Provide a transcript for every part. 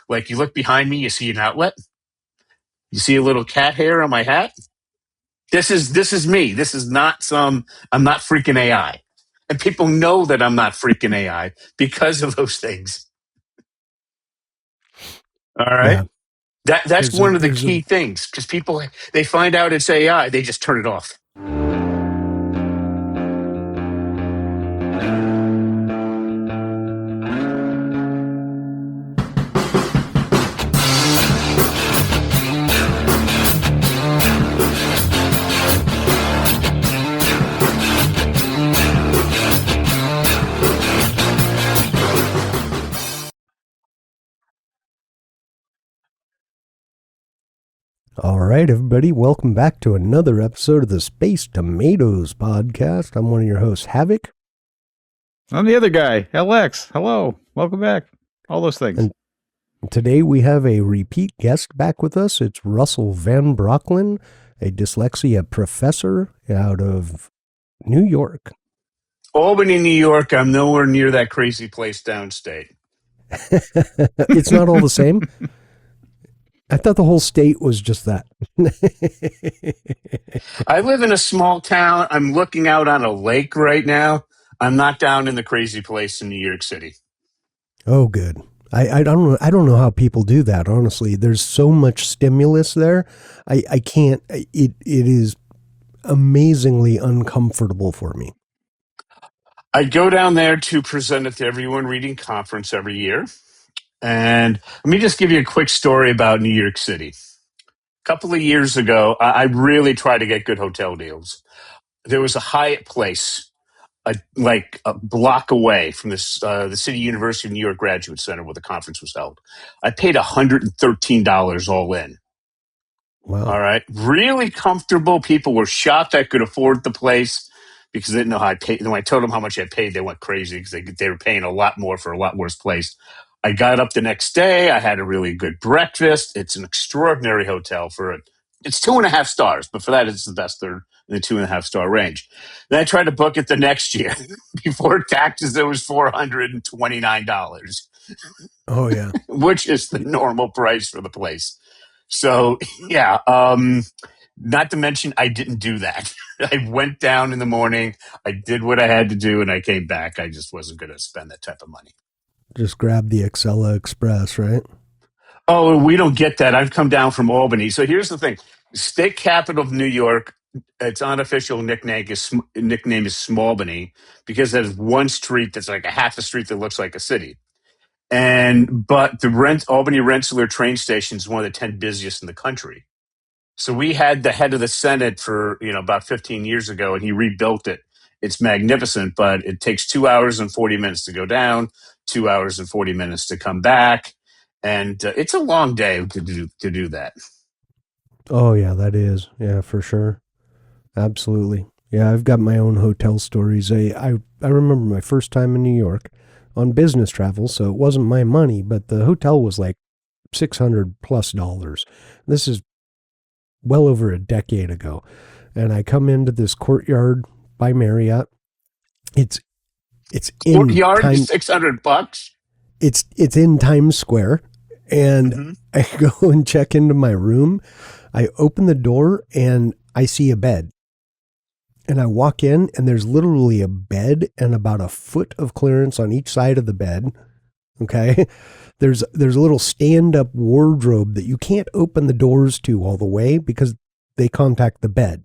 Like you look behind me, you see an outlet. You see a little cat hair on my hat. This is me. This is not some. I'm not freaking AI, and people know that I'm not freaking AI because of those things. All right. Yeah. That's one of the key things, because people, they find out it's AI, they just turn it off. All right, everybody, welcome back to another episode of the Space Tomatoes podcast. I'm one of your hosts, Havok. I'm the other guy, LX. Hello, welcome back. All those things. And today we have a repeat guest back with us. It's Russell Van Brocklen, a dyslexia professor out of New York. Albany, New York. I'm nowhere near that crazy place downstate. It's not all the same. I thought the whole state was just that. I live in a small town. I'm looking out on a lake right now. I'm not down in the crazy place in New York City. Oh, good. I don't know how people do that, honestly. There's so much stimulus there. I can't. It is amazingly uncomfortable for me. I go down there to present at the Everyone Reading Conference every year. And let me just give you a quick story about New York City. A couple of years ago, I really tried to get good hotel deals. There was a Hyatt place like a block away from the City University of New York Graduate Center where the conference was held. I paid $113 all in. Wow. All right. Really comfortable. People were shocked I could afford the place because they didn't know how I paid. When I told them how much I paid, they went crazy because they were paying a lot more for a lot worse place. I got up the next day. I had a really good breakfast. It's an extraordinary hotel it's 2.5 stars, but for that, it's the best third in the 2.5 star range. Then I tried to book it the next year. Before taxes, it was $429. Oh, yeah. Which is the normal price for the place. So, yeah. Not to mention, I didn't do that. I went down in the morning. I did what I had to do, and I came back. I just wasn't going to spend that type of money. Just grab the Excella Express, right? Oh, we don't get that. I've come down from Albany. So here's the thing. State capital of New York, its unofficial nickname is Smallbany, because there's one street that's like a half a street that looks like a city. But the Albany Rensselaer train station is one of the 10 busiest in the country. So we had the head of the Senate for, about 15 years ago, and he rebuilt it. It's magnificent, but it takes 2 hours and 40 minutes to go down, 2 hours and 40 minutes to come back. And it's a long day to do that. Oh, yeah, that is. Yeah, for sure. Absolutely. Yeah, I've got my own hotel stories. I remember my first time in New York on business travel, so it wasn't my money, but the hotel was like $600+. This is well over a decade ago. And I come into this courtyard by Marriott. It's in courtyard, $600. It's in Times Square. And I go and check into my room. I open the door and I see a bed. And I walk in and there's literally a bed and about a foot of clearance on each side of the bed. Okay. There's a little stand-up wardrobe that you can't open the doors to all the way because they contact the bed.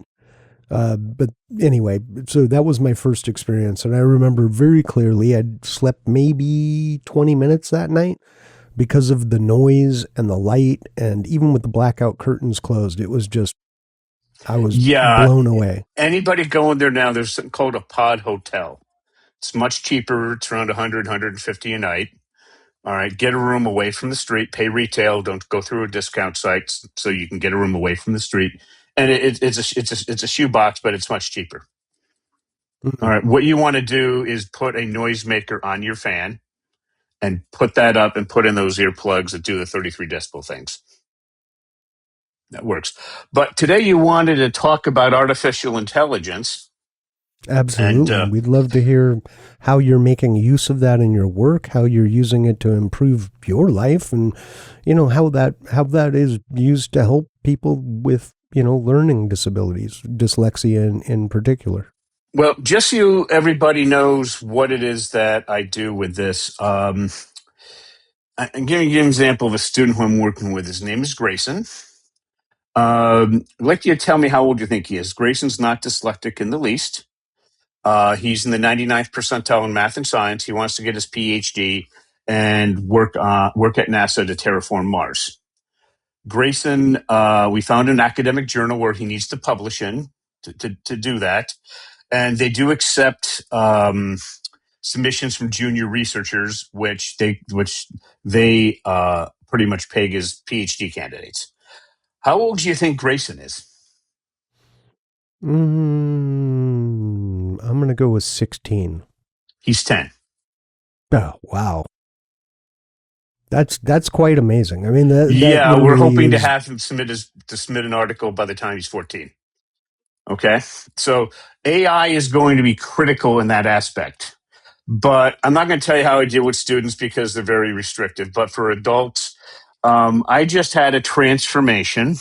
But anyway, so that was my first experience. And I remember very clearly I'd slept maybe 20 minutes that night because of the noise and the light. And even with the blackout curtains closed, it was just, I was blown away. Anybody going there now, there's something called a pod hotel. It's much cheaper. It's around $100, $150 a night. All right, get a room away from the street, pay retail, don't go through a discount site, so you can get a room away from the street. And it's a shoebox, but it's much cheaper. Mm-hmm. All right, what you want to do is put a noisemaker on your fan and put that up and put in those earplugs that do the 33 decibel things. That works. But today you wanted to talk about artificial intelligence. And Absolutely. We'd love to hear how you're making use of that in your work, how you're using it to improve your life, and how that is used to help people with, learning disabilities, dyslexia in particular. well, just so everybody knows what it is that I do with this. I'm giving you an example of a student who I'm working with. His name is Grayson. I'd like you to tell me how old you think he is. Grayson's not dyslexic in the least. He's in the 99th percentile in math and science. He wants to get his PhD and work at NASA to terraform Mars. Grayson, we found an academic journal where he needs to publish in to do that, and they do accept submissions from junior researchers, which they pretty much peg as PhD candidates. How old do you think Grayson is? I'm going to go with 16. He's 10. Oh, wow. That's quite amazing. I mean, that Yeah, we're literally hoping to is. have him submit an article by the time he's 14. Okay, so AI is going to be critical in that aspect. But I'm not going to tell you how I deal with students because they're very restrictive. But for adults, I just had a transformation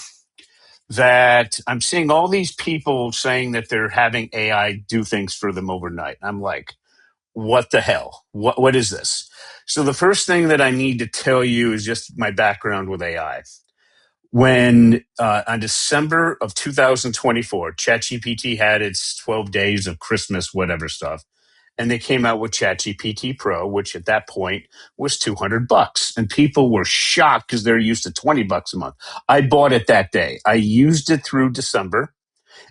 that I'm seeing all these people saying that they're having AI do things for them overnight. I'm like, what the hell? What is this? So the first thing that I need to tell you is just my background with AI. When on December of 2024, ChatGPT had its 12 days of Christmas, whatever stuff, and they came out with ChatGPT Pro, which at that point was $200, and people were shocked because they're used to $20 a month. I bought it that day. I used it through December,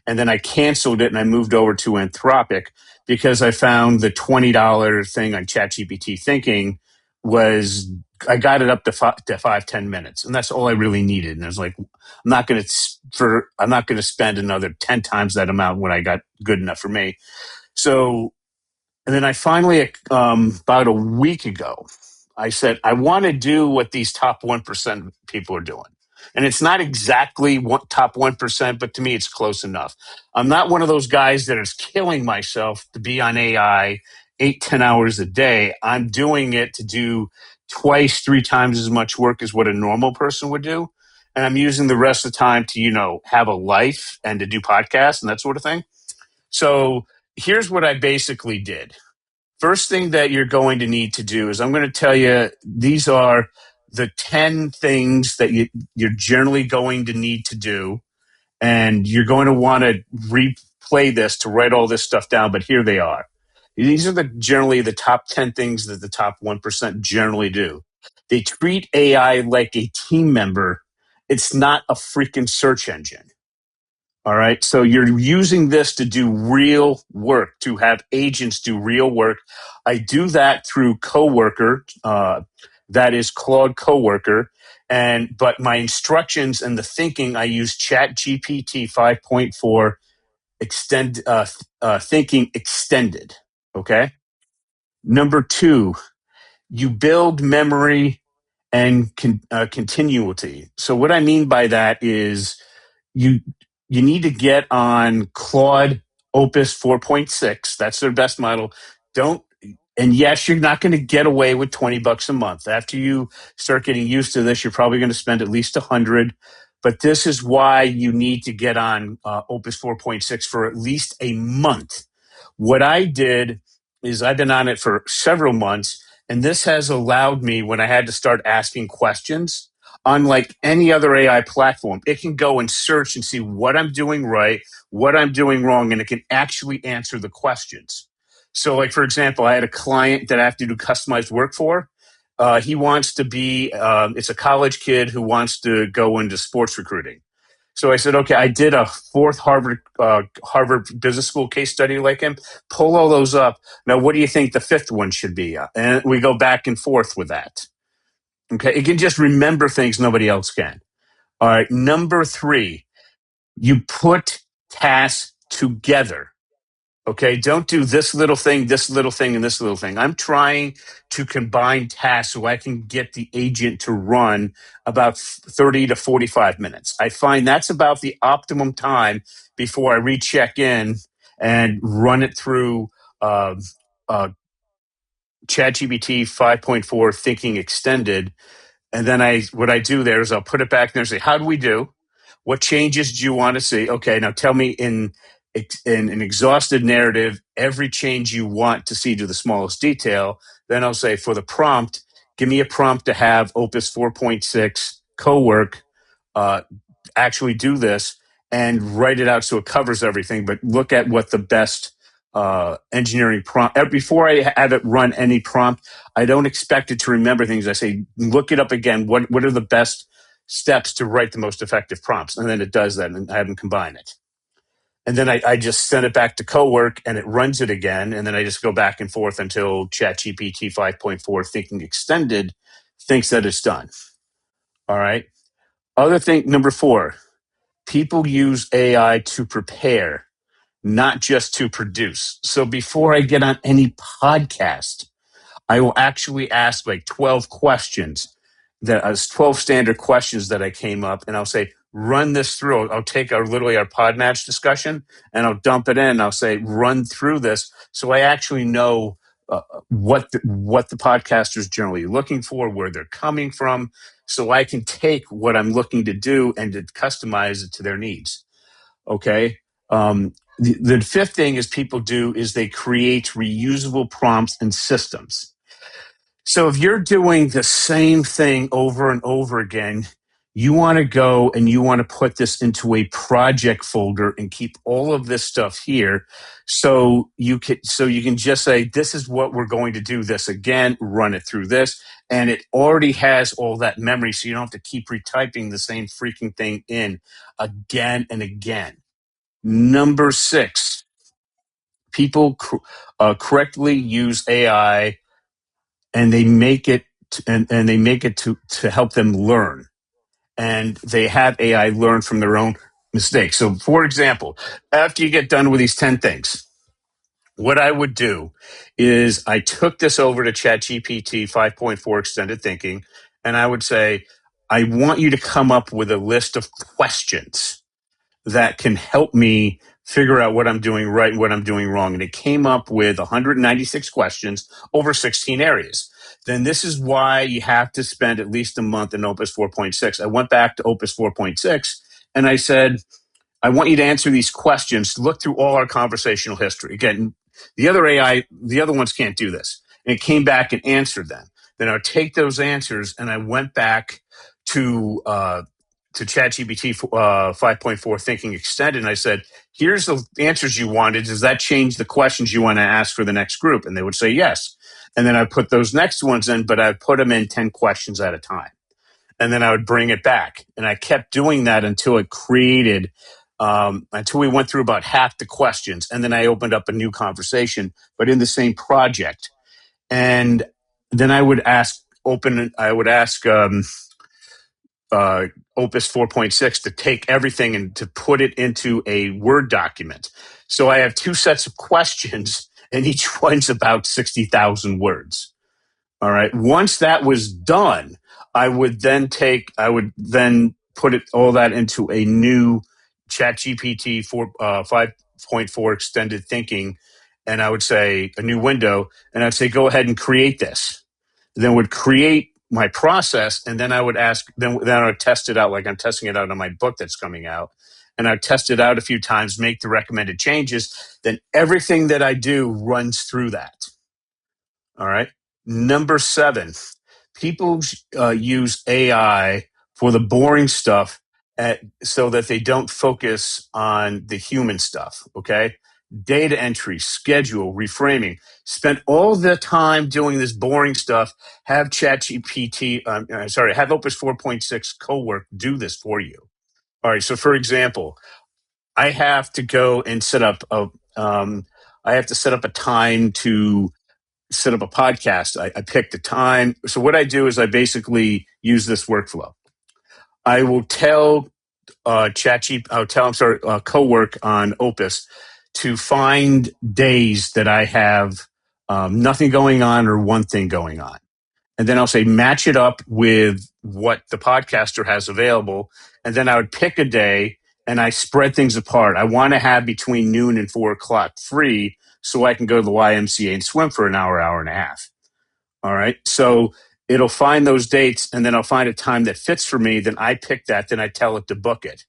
and then I canceled it and I moved over to Anthropic because I found the $20 thing on ChatGPT thinking was I got it up to 5-10 minutes, and that's all I really needed. And I was like, I'm not going to spend another 10 times that amount when I got good enough for me. So, and then I finally, about a week ago, I said, I want to do what these top 1% people are doing. And it's not exactly top 1%, but to me, it's close enough. I'm not one of those guys that is killing myself to be on AI 8-10 hours a day. I'm doing it to do twice, 3 times as much work as what a normal person would do. And I'm using the rest of the time to, have a life and to do podcasts and that sort of thing. So here's what I basically did. First thing that you're going to need to do is I'm going to tell you these are the 10 things that you're generally going to need to do. And you're going to want to replay this to write all this stuff down, but here they are. These are generally the top 10 things that the top 1% generally do. They treat AI like a team member. It's not a freaking search engine. All right. So you're using this to do real work, to have agents do real work. I do that through Coworker. That is Claude Coworker. But my instructions and the thinking, I use ChatGPT 5.4 thinking extended. Okay. Number 2, you build memory and continuity. So what I mean by that is you you need to get on Claude Opus 4.6. That's their best model. Don't and yes, you're not going to get away with $20 a month. After you start getting used to this, you're probably going to spend at least 100. But this is why you need to get on Opus 4.6 for at least a month. What I did is I've been on it for several months, and this has allowed me when I had to start asking questions. Unlike any other AI platform, it can go and search and see what I'm doing right, what I'm doing wrong, and it can actually answer the questions. So, like, for example, I had a client that I have to do customized work for. He wants to be, it's a college kid who wants to go into sports recruiting. So I said, okay, I did a fourth Harvard Business School case study like him. Pull all those up. Now, what do you think the fifth one should be? And we go back and forth with that. Okay, it can just remember things nobody else can. All right, number 3, you put tasks together. Okay, don't do this little thing, and this little thing. I'm trying to combine tasks so I can get the agent to run about 30 to 45 minutes. I find that's about the optimum time before I recheck in and run it through ChatGPT 5.4 Thinking Extended. And then what I do there is I'll put it back there and say, how do we do? What changes do you want to see? Okay, now tell me in an exhaustive narrative every change you want to see to the smallest detail. Then I'll say, for the prompt, give me a prompt to have Opus 4.6 Cowork actually do this and write it out so it covers everything, but look at what the best engineering prompt. Before I have it run any prompt, I don't expect it to remember things. I say, look it up again. What are the best steps to write the most effective prompts? And then it does that, and I have them combine it. And then I just send it back to Cowork, and it runs it again. And then I just go back and forth until ChatGPT 5.4 Thinking Extended thinks that it's done. All right. Other thing, number 4, people use AI to prepare, not just to produce. So before I get on any podcast, I will actually ask like 12 questions, that 12 standard questions that I came up, and I'll say, run this through. I'll take our pod match discussion and I'll dump it in. I'll say, run through this. So I actually know what the podcaster's generally looking for, where they're coming from. So I can take what I'm looking to do and to customize it to their needs. Okay. The 5th thing is people do is they create reusable prompts and systems. So if you're doing the same thing over and over again, you want to go and you want to put this into a project folder and keep all of this stuff here. So you can just say, this is what we're going to do this again, run it through this. And it already has all that memory. So you don't have to keep retyping the same freaking thing in again and again. Number 6, people correctly use AI, and they make it to help them learn, and they have AI learn from their own mistakes. So, for example, after you get done with these 10 things, what I would do is I took this over to ChatGPT 5.4 Extended Thinking, and I would say, I want you to come up with a list of questions that can help me figure out what I'm doing right and what I'm doing wrong. And it came up with 196 questions over 16 areas. Then this is why you have to spend at least a month in Opus 4.6. I went back to Opus 4.6 and I said, I want you to answer these questions, look through all our conversational history. Again, the other ones can't do this. And it came back and answered them. Then I would take those answers and I went back to ChatGPT 5.4 Thinking Extended, and I said, here's the answers you wanted. Does that change the questions you want to ask for the next group? And they would say yes. And then I put those next ones in, but I put them in 10 questions at a time. And then I would bring it back. And I kept doing that until it created, until we went through about half the questions. And then I opened up a new conversation, but in the same project. And then I would ask Opus 4.6 to take everything and to put it into a Word document. So I have 2 sets of questions, and each one's about 60,000 words. All right. Once that was done, I would then put all that into a new ChatGPT 5.4 Extended Thinking, and I would say a new window, and I'd say, go ahead and create this. Then would create my process, and then I would ask, then I would test it out like I'm testing it out on my book that's coming out. And I'd test it out a few times, make the recommended changes. Then everything that I do runs through that. All right. Number 7, people use AI for the boring stuff so that they don't focus on the human stuff. Okay. Data entry, schedule, reframing. Spend all the time doing this boring stuff. Have ChatGPT, have Opus 4.6 Cowork do this for you. All right. So, for example, I have to go and set up a time to set up a podcast. I pick the time. So what I do is I basically use this workflow. I will tell Cowork on Opus to find days that I have nothing going on or one thing going on. And then I'll say, match it up with what the podcaster has available. And then I would pick a day and I spread things apart. I want to have between noon and 4 o'clock free so I can go to the YMCA and swim for an hour, hour and a half. All right. So it'll find those dates, and then I'll find a time that fits for me. Then I pick that. Then I tell it to book it.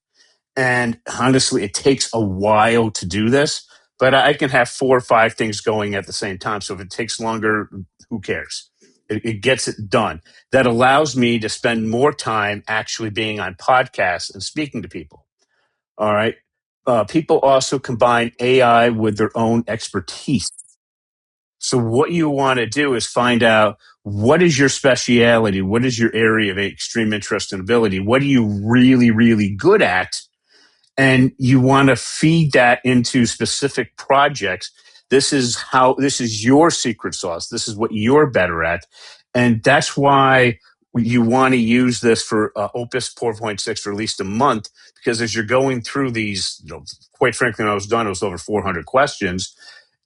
And honestly, it takes a while to do this, but I can have 4 or 5 things going at the same time. So if it takes longer, who cares? It gets it done. That allows me to spend more time actually being on podcasts and speaking to people. All right. People also combine AI with their own expertise. So what you want to do is find out, what is your speciality? What is your area of extreme interest and ability? What are you really, really good at? And you want to feed that into specific projects. This is your secret sauce. This is what you're better at. And that's why you want to use this for Opus 4.6 for at least a month, because as you're going through these, quite frankly, when I was done, it was over 400 questions.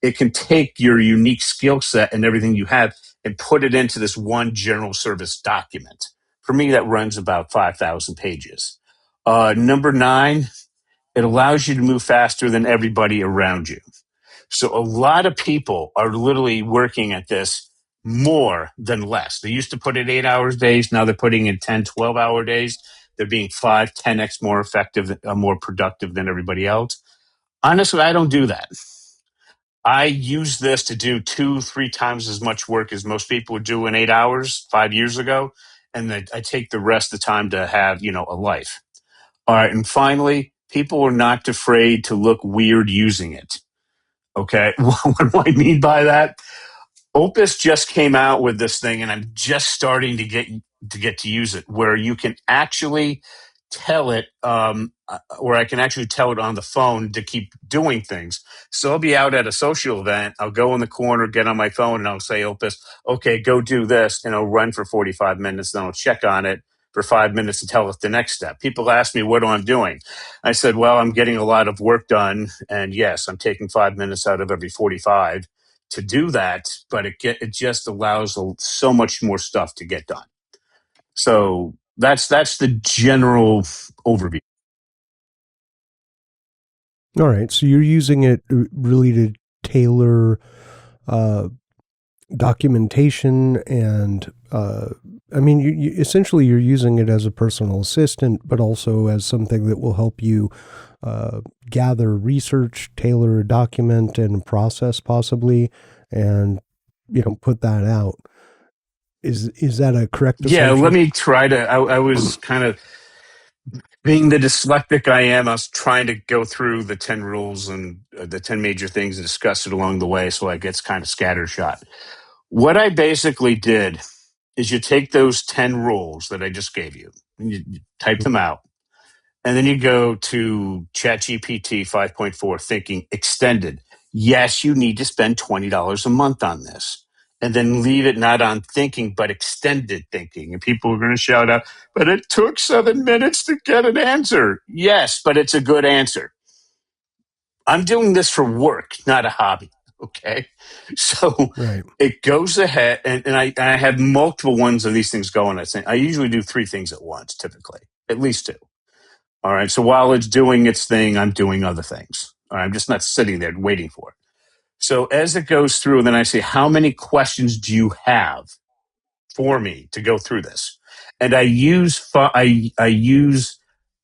It can take your unique skill set and everything you have and put it into this one general service document. For me, that runs about 5,000 pages. Number 9, it allows you to move faster than everybody around you. So a lot of people are literally working at this more than less. They used to put in 8 hours days. Now they're putting in 10, 12-hour days. They're being 5, 10x more effective, more productive than everybody else. Honestly, I don't do that. I use this to do 2, 3 times as much work as most people would do in 8 hours 5 years ago. And then I take the rest of the time to have, a life. All right. And finally, people are not afraid to look weird using it. Okay. What do I mean by that? Opus just came out with this thing, and I'm just starting to get to use it, where you can actually tell it, where I can actually tell it on the phone to keep doing things. So I'll be out at a social event. I'll go in the corner, get on my phone, and I'll say, Opus, okay, go do this. And I'll run for 45 minutes. Then I'll check on it for 5 minutes to tell us the next step. People ask me, what I'm doing? I said, well, I'm getting a lot of work done. And yes, I'm taking 5 minutes out of every 45 to do that, but it just allows so much more stuff to get done. So that's the general overview. All right. So you're using it really to tailor documentation and essentially you're using it as a personal assistant, but also as something that will help you gather research, tailor a document and process possibly, and put that out. Is that a correct assumption? Yeah, let me try to. I was kind of, being the dyslexic I am, I was trying to go through the 10 rules and the 10 major things and discuss it along the way, so it gets kind of scattershot. What I basically did is you take those 10 rules that I just gave you, and you type them out, and then you go to ChatGPT 5.4 Thinking Extended. Yes, you need to spend $20 a month on this. And then leave it not on thinking, but extended thinking. And people are going to shout out, but it took 7 minutes to get an answer. Yes, but it's a good answer. I'm doing this for work, not a hobby. Okay. So Right. it goes ahead, and I have multiple ones of these things going. I usually do 3 things at once, typically, at least 2. All right. So while it's doing its thing, I'm doing other things. All right, I'm just not sitting there waiting for it. So as it goes through, then I say, how many questions do you have for me to go through this? And I use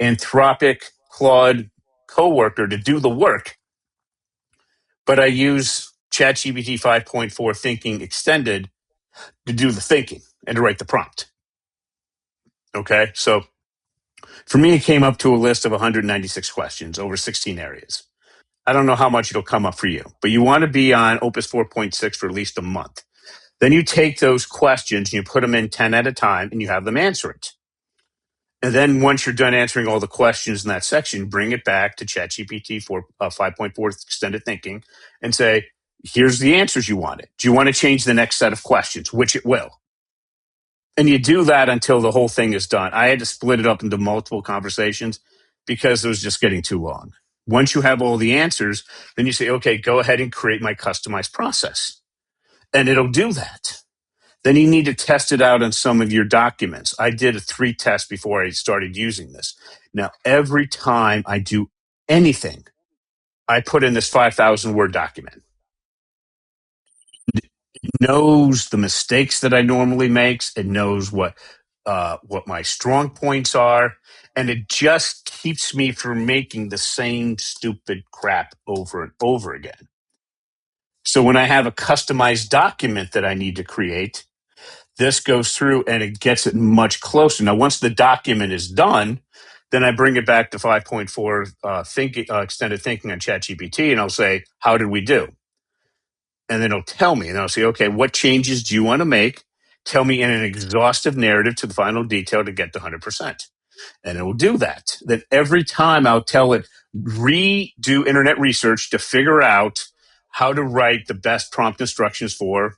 Anthropic Claude Coworker to do the work, but I use ChatGPT 5.4 Thinking Extended to do the thinking and to write the prompt. Okay, so for me, it came up to a list of 196 questions over 16 areas. I don't know how much it'll come up for you, but you want to be on Opus 4.6 for at least a month. Then you take those questions and you put them in 10 at a time and you have them answer it. And then once you're done answering all the questions in that section, bring it back to ChatGPT 5.4 Extended Thinking and say, here's the answers you wanted. Do you want to change the next set of questions? Which it will. And you do that until the whole thing is done. I had to split it up into multiple conversations because it was just getting too long. Once you have all the answers, then you say, okay, go ahead and create my customized process. And it'll do that. Then you need to test it out on some of your documents. I did a 3 test before I started using this. Now, every time I do anything, I put in this 5,000 word document. It knows the mistakes that I normally make. It knows what my strong points are, and it just keeps me from making the same stupid crap over and over again. So when I have a customized document that I need to create, this goes through and it gets it much closer. Now, once the document is done, then I bring it back to 5.4 extended thinking on ChatGPT, and I'll say, how did we do? And then it'll tell me, and I'll say, okay, what changes do you want to make? Tell me in an exhaustive narrative to the final detail to get to 100%. And it will do that. Then every time I'll tell it, redo internet research to figure out how to write the best prompt instructions for,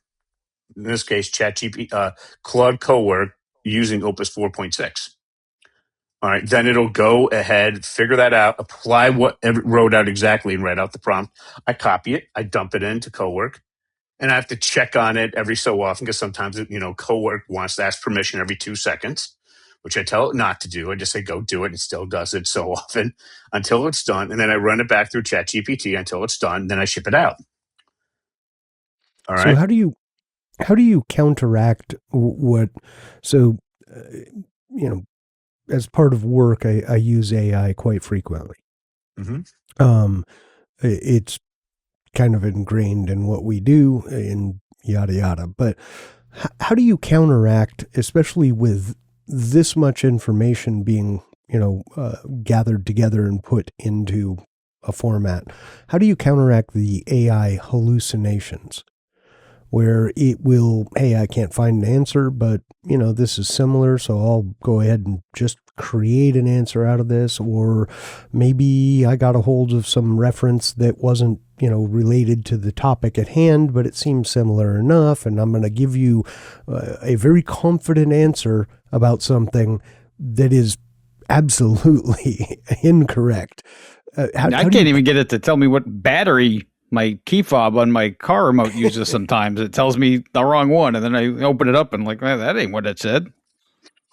in this case, ChatGPT, Claude Coworker using Opus 4.6. All right, then it'll go ahead, figure that out, apply what it wrote out exactly, and write out the prompt. I copy it, I dump it into Coworker, and I have to check on it every so often because sometimes Coworker wants to ask permission every 2 seconds, which I tell it not to do. I just say go do it, and it still does it so often until it's done, and then I run it back through ChatGPT until it's done. Then I ship it out. All right. So how do you counteract what? So as part of work, I use AI quite frequently. Mm-hmm. It's kind of ingrained in what we do and yada yada. But how do you counteract, especially with this much information being gathered together and put into a format? How do you counteract the AI hallucinations, where it will, hey, I can't find an answer, but this is similar, so I'll go ahead and just create an answer out of this, or maybe I got a hold of some reference that wasn't related to the topic at hand, but it seems similar enough, and I'm going to give you a very confident answer about something that is absolutely incorrect. I can't even get it to tell me what battery my key fob on my car remote uses sometimes. It tells me the wrong one, and then I open it up and like, well, that ain't what it said.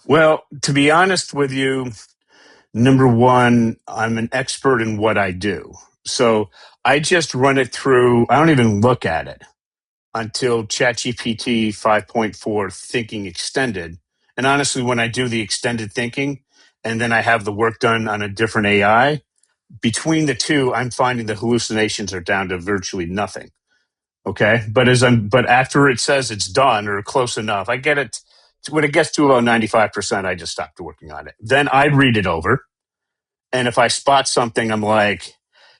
Well, to be honest with you, number one, I'm an expert in what I do. So I just run it through. I don't even look at it until ChatGPT 5.4 thinking extended. And honestly, when I do the extended thinking and then I have the work done on a different AI, between the two, I'm finding the hallucinations are down to virtually nothing. Okay. But after it says it's done or close enough, I get it. When it gets to about 95%, I just stopped working on it. Then I read it over. And if I spot something, I'm like,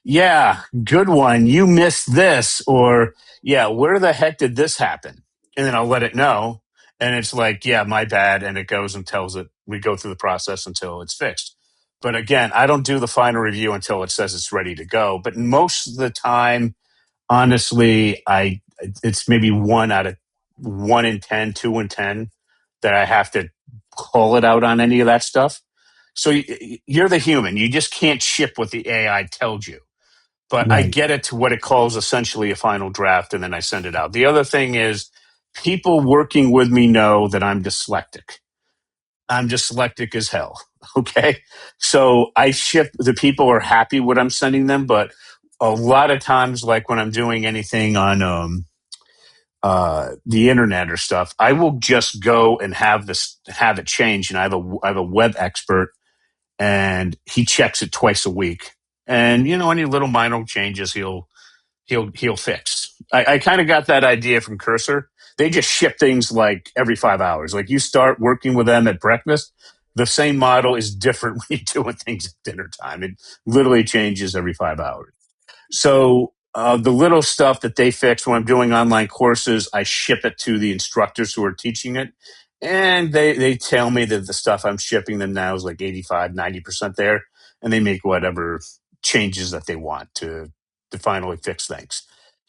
yeah, good one. You missed this. Or, yeah, where the heck did this happen? And then I'll let it know. And it's like, yeah, my bad. And it goes and tells it. We go through the process until it's fixed. But again, I don't do the final review until it says it's ready to go. But most of the time, honestly, it's maybe 1 in 10, 2 in 10 that I have to call it out on any of that stuff. So you're the human. You just can't ship what the AI tells you. But Right. I get it to what it calls essentially a final draft, and then I send it out. The other thing is people working with me know that I'm dyslexic. I'm dyslexic as hell. Okay. So the people are happy what I'm sending them, but a lot of times, like when I'm doing anything on the internet or stuff, I will just go and have it change. And I have a web expert, and he checks it twice a week. And any little minor changes he'll fix. I kind of got that idea from Cursor. They just ship things like every 5 hours. Like you start working with them at breakfast, the same model is different when you're doing things at dinner time. It literally changes every 5 hours. So the little stuff that they fix when I'm doing online courses, I ship it to the instructors who are teaching it. And they tell me that the stuff I'm shipping them now is like 85, 90% there. And they make whatever changes that they want to finally fix things.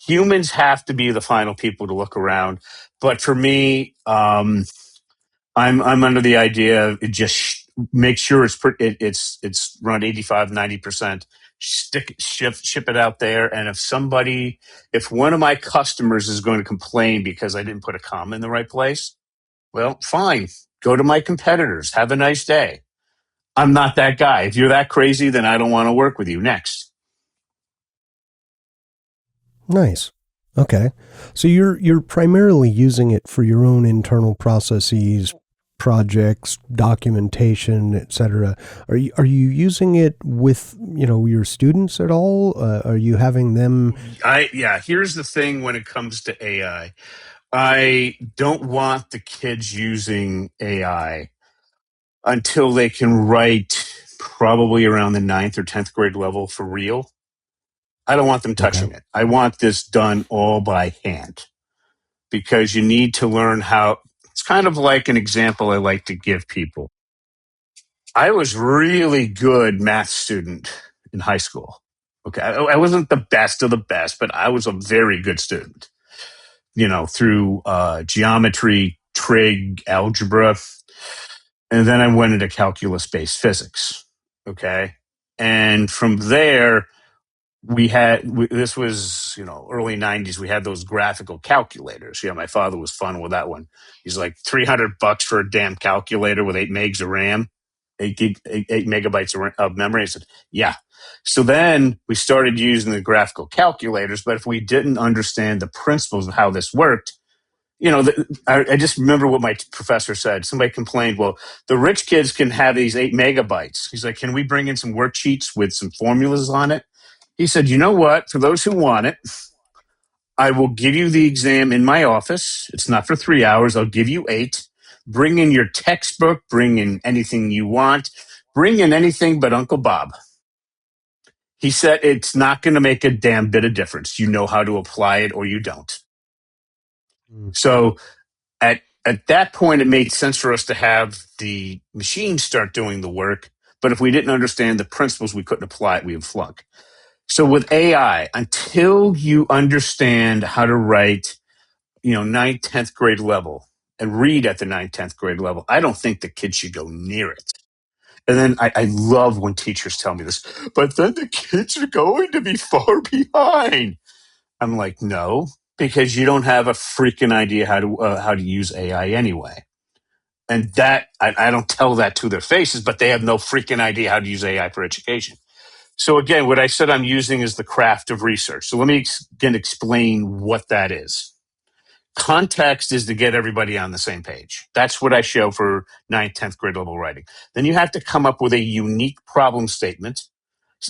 Humans have to be the final people to look around. But for me, I'm under the idea of just make sure it's around 85, 90%. ship it out there. And if one of my customers is going to complain because I didn't put a comma in the right place, well, fine. Go to my competitors. Have a nice day. I'm not that guy. If you're that crazy, then I don't want to work with you. Next. Nice. Okay. So you're primarily using it for your own internal processes, projects, documentation, etc. Are you using it with, your students at all? Are you having them? Here's the thing when it comes to AI. I don't want the kids using AI until they can write probably around the 9th or 10th grade level for real. I don't want them Okay. touching it. I want this done all by hand because you need to learn how. It's kind of like an example I like to give people. I was really good math student in high school. Okay. I wasn't the best of the best, but I was a very good student, through geometry, trig, algebra. And then I went into calculus-based physics. Okay. And from there, this was, early 90s. We had those graphical calculators. My father was fun with that one. He's like $300 for a damn calculator with 8 megs of RAM, 8 megabytes of memory. I said, yeah. So then we started using the graphical calculators. But if we didn't understand the principles of how this worked, I just remember what my professor said. Somebody complained, well, the rich kids can have these 8 megabytes. He's like, can we bring in some worksheets with some formulas on it? He said, you know what? For those who want it, I will give you the exam in my office. It's not for 3 hours. I'll give you 8. Bring in your textbook. Bring in anything you want. Bring in anything but Uncle Bob. He said, it's not going to make a damn bit of difference. You know how to apply it or you don't. So at that point, it made sense for us to have the machine start doing the work. But if we didn't understand the principles, we couldn't apply it. We would flunk. So with AI, until you understand how to write, 9th, 10th grade level and read at the 9th, 10th grade level, I don't think the kids should go near it. And then I love when teachers tell me this, but then the kids are going to be far behind. I'm like, no, because you don't have a freaking idea how to use AI anyway. And that I don't tell that to their faces, but they have no freaking idea how to use AI for education. So again, what I said I'm using is the craft of research. So let me again explain what that is. Context is to get everybody on the same page. That's what I show for 9th, 10th grade level writing. Then you have to come up with a unique problem statement,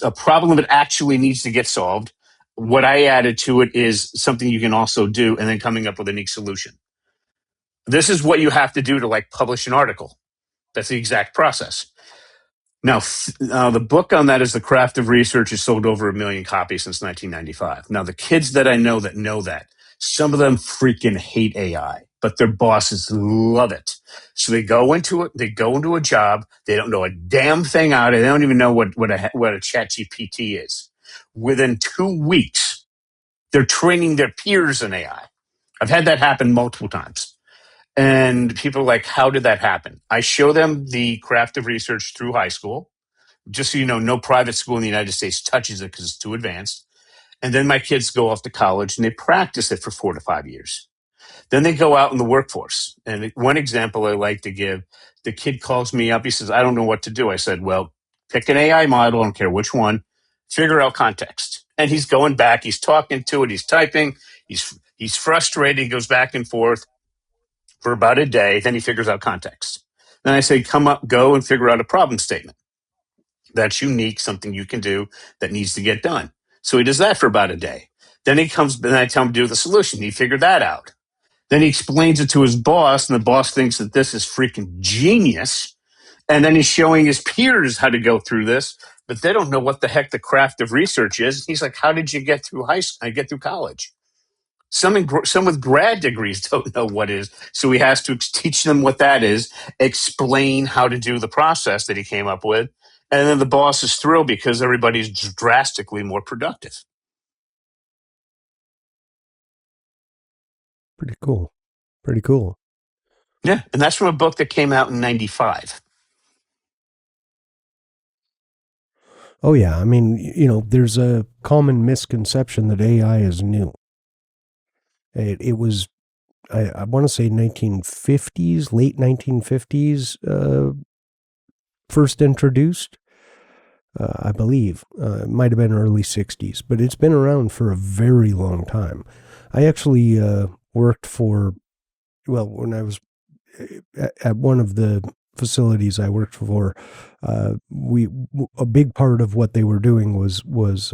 a problem that actually needs to get solved. What I added to it is something you can also do, and then coming up with a unique solution. This is what you have to do to publish an article. That's the exact process. Now, the book on that is The Craft of Research has sold over 1 million copies since 1995. Now, the kids that I know that, some of them freaking hate AI, but their bosses love it. So they go into it. They go into a job. They don't know a damn thing out of it. They don't even know what a ChatGPT is. Within 2 weeks, they're training their peers in AI. I've had that happen multiple times. And people are like, how did that happen? I show them the craft of research through high school. Just so you know, no private school in the United States touches it because it's too advanced. And then my kids go off to college and they practice it for 4 to 5 years. Then they go out in the workforce. And one example I like to give, the kid calls me up. He says, I don't know what to do. I said, well, pick an AI model. I don't care which one. Figure out context. And he's going back. He's talking to it. He's typing. He's frustrated. He goes back and forth for about a day. Then he figures out context. Then I say, go and figure out a problem statement. That's unique, something you can do that needs to get done. So he does that for about a day. Then he comes, and I tell him to do the solution. He figured that out. Then he explains it to his boss, and the boss thinks that this is freaking genius. And then he's showing his peers how to go through this, but they don't know what the heck the craft of research is. He's like, how did you get through get through college? Some with grad degrees don't know what is. So he has to teach them what that is, explain how to do the process that he came up with. And then the boss is thrilled because everybody's drastically more productive. Pretty cool. Pretty cool. Yeah. And that's from a book that came out in 95. Oh yeah, I mean, there's a common misconception that AI is new. It was, I want to say 1950s, late 1950s, first introduced. I believe it might have been early 60s, but it's been around for a very long time. I actually worked for, well, when I was at one of the facilities I worked for, a big part of what they were doing was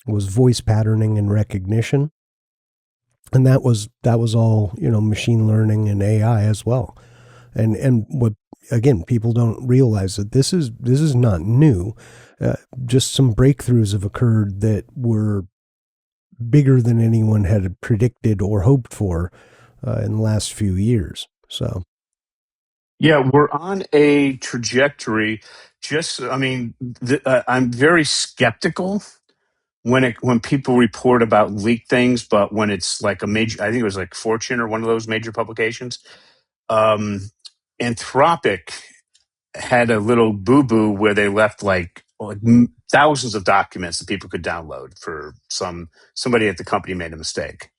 voice patterning and recognition, and that was all machine learning and AI as well. And what, again, people don't realize that this is not new. Just some breakthroughs have occurred that were bigger than anyone had predicted or hoped for in the last few years. So Yeah, we're on a trajectory. I mean, I'm very skeptical when people report about leaked things, but when it's like a major, I think it was like Fortune or one of those major publications. Um, Anthropic had a little boo boo where they left like thousands of documents that people could download for somebody at the company made a mistake.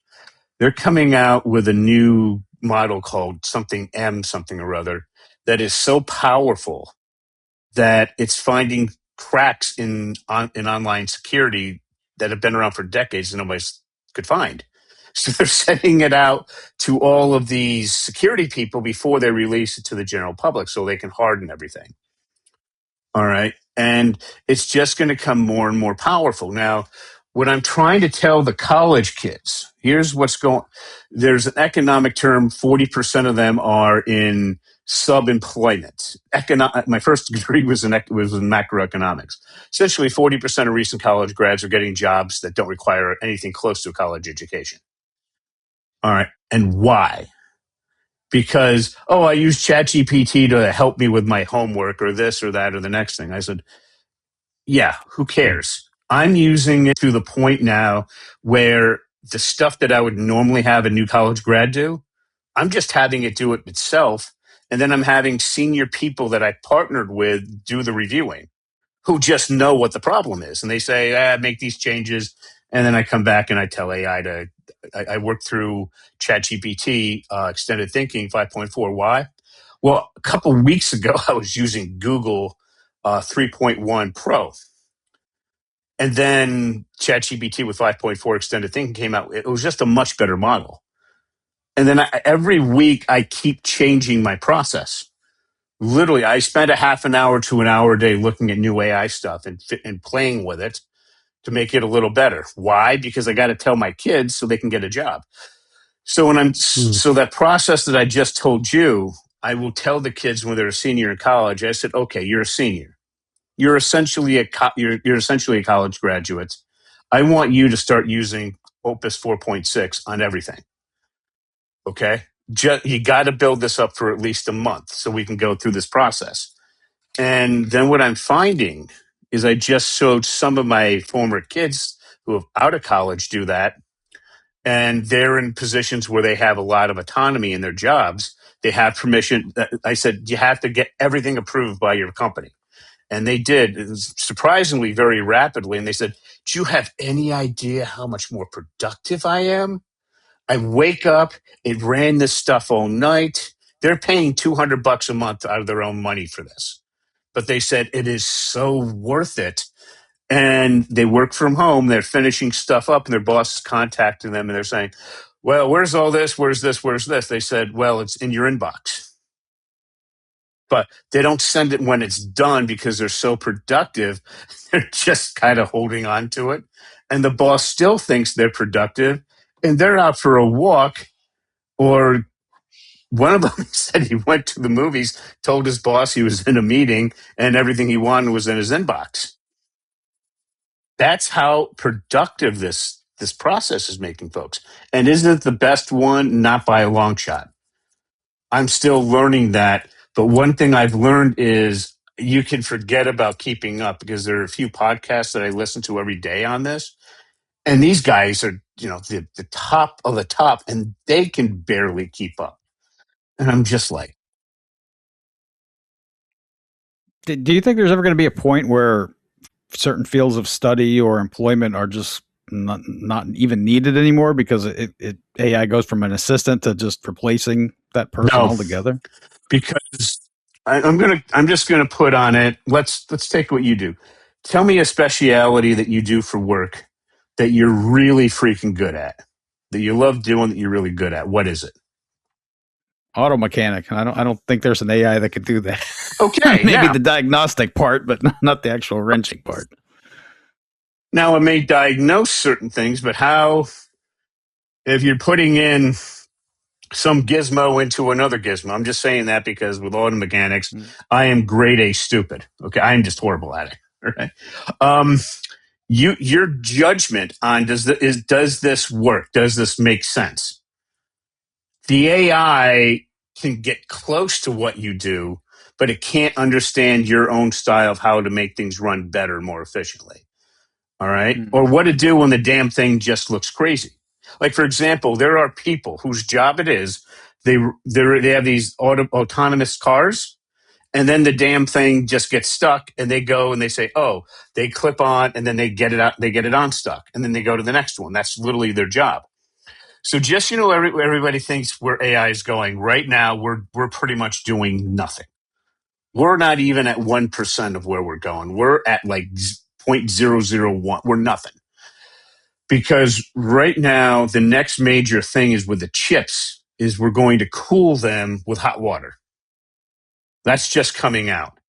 They're coming out with a new model called something something or other that is so powerful that it's finding cracks in online security that have been around for decades and nobody could find. So they're sending it out to all of these security people before they release it to the general public so they can harden everything. All right. And it's just going to come more and more powerful. Now, what I'm trying to tell the college kids, here's what's going. There's an economic term, 40% of them are in sub-employment. My first degree was in macroeconomics. Essentially, 40% of recent college grads are getting jobs that don't require anything close to a college education. All right. And why? Because, I use ChatGPT to help me with my homework or this or that or the next thing. I said, yeah, who cares? I'm using it to the point now where the stuff that I would normally have a new college grad do, I'm just having it do it itself. And then I'm having senior people that I partnered with do the reviewing who just know what the problem is. And they say, make these changes. And then I come back and I tell AI I work through ChatGPT, Extended Thinking 5.4. Why? Well, a couple of weeks ago, I was using Google 3.1 Pro. And then ChatGPT with 5.4 Extended Thinking came out. It was just a much better model. And then every week, I keep changing my process. Literally, I spend a half an hour to an hour a day looking at new AI stuff and playing with it to make it a little better. Why? Because I got to tell my kids so they can get a job. So so that process that I just told you, I will tell the kids when they're a senior in college. I said, okay, you're a senior. You're essentially you're essentially a college graduate. I want you to start using Opus 4.6 on everything. Okay, you got to build this up for at least a month so we can go through this process. And then what I'm finding is I just showed some of my former kids who have out of college do that. And they're in positions where they have a lot of autonomy in their jobs. They have permission. I said, you have to get everything approved by your company. And they did, it was surprisingly very rapidly. And they said, do you have any idea how much more productive I am? I wake up, it ran this stuff all night. They're paying $200 a month out of their own money for this. But they said it is so worth it. And they work from home. They're finishing stuff up, and their boss is contacting them, and they're saying, well, where's all this? Where's this? Where's this? They said, well, it's in your inbox. But they don't send it when it's done because they're so productive. They're just kind of holding on to it. And the boss still thinks they're productive, and they're out for a walk. Or one of them said he went to the movies, told his boss he was in a meeting, and everything he wanted was in his inbox. That's how productive this process is making folks. And isn't it the best one? Not by a long shot. I'm still learning that. But one thing I've learned is you can forget about keeping up because there are a few podcasts that I listen to every day on this. And these guys are, the top of the top, and they can barely keep up. And I'm just like, do you think there's ever going to be a point where certain fields of study or employment are just not even needed anymore because AI goes from an assistant to just replacing that person No, altogether? because I'm just gonna put on it. Let's take what you do. Tell me a speciality that you do for work that you're really freaking good at, that you love doing, that you're really good at. What is it? Auto mechanic. I don't think there's an AI that could do that. Okay, Maybe the diagnostic part, but not the actual wrenching part. now it may diagnose certain things, but how, if you're putting in some gizmo into another gizmo? I'm just saying that because with auto mechanics, I am grade A stupid. Okay, I am just horrible at it. Right? Your judgment on does this work? Does this make sense? The AI can get close to what you do, but it can't understand your own style of how to make things run better, more efficiently. All right. Or what to do when the damn thing just looks crazy. Like, for example, there are people whose job it is, they have these autonomous cars, and then the damn thing just gets stuck, and they go and they say, oh, they clip on, and then they get it out, they get it unstuck, and then they go to the next one. That's literally their job. So just, everybody thinks where AI is going right now. We're pretty much doing nothing. We're not even at 1% of where we're going. We're at like 0.001. We're nothing. Because right now, the next major thing is with the chips is we're going to cool them with hot water. That's just coming out.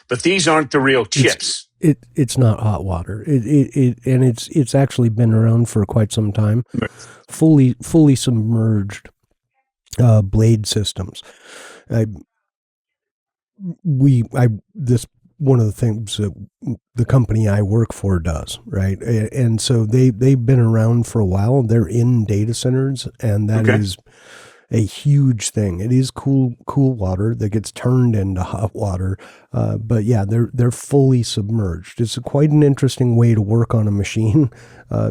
But these aren't the real chips. It's not hot water. And it's actually been around for quite some time. Right. Fully submerged blade systems. This one of the things that the company I work for does, right? And so they've been around for a while. They're in data centers, and that is a huge thing. It is cool water that gets turned into hot water. But yeah, they're fully submerged. It's quite an interesting way to work on a machine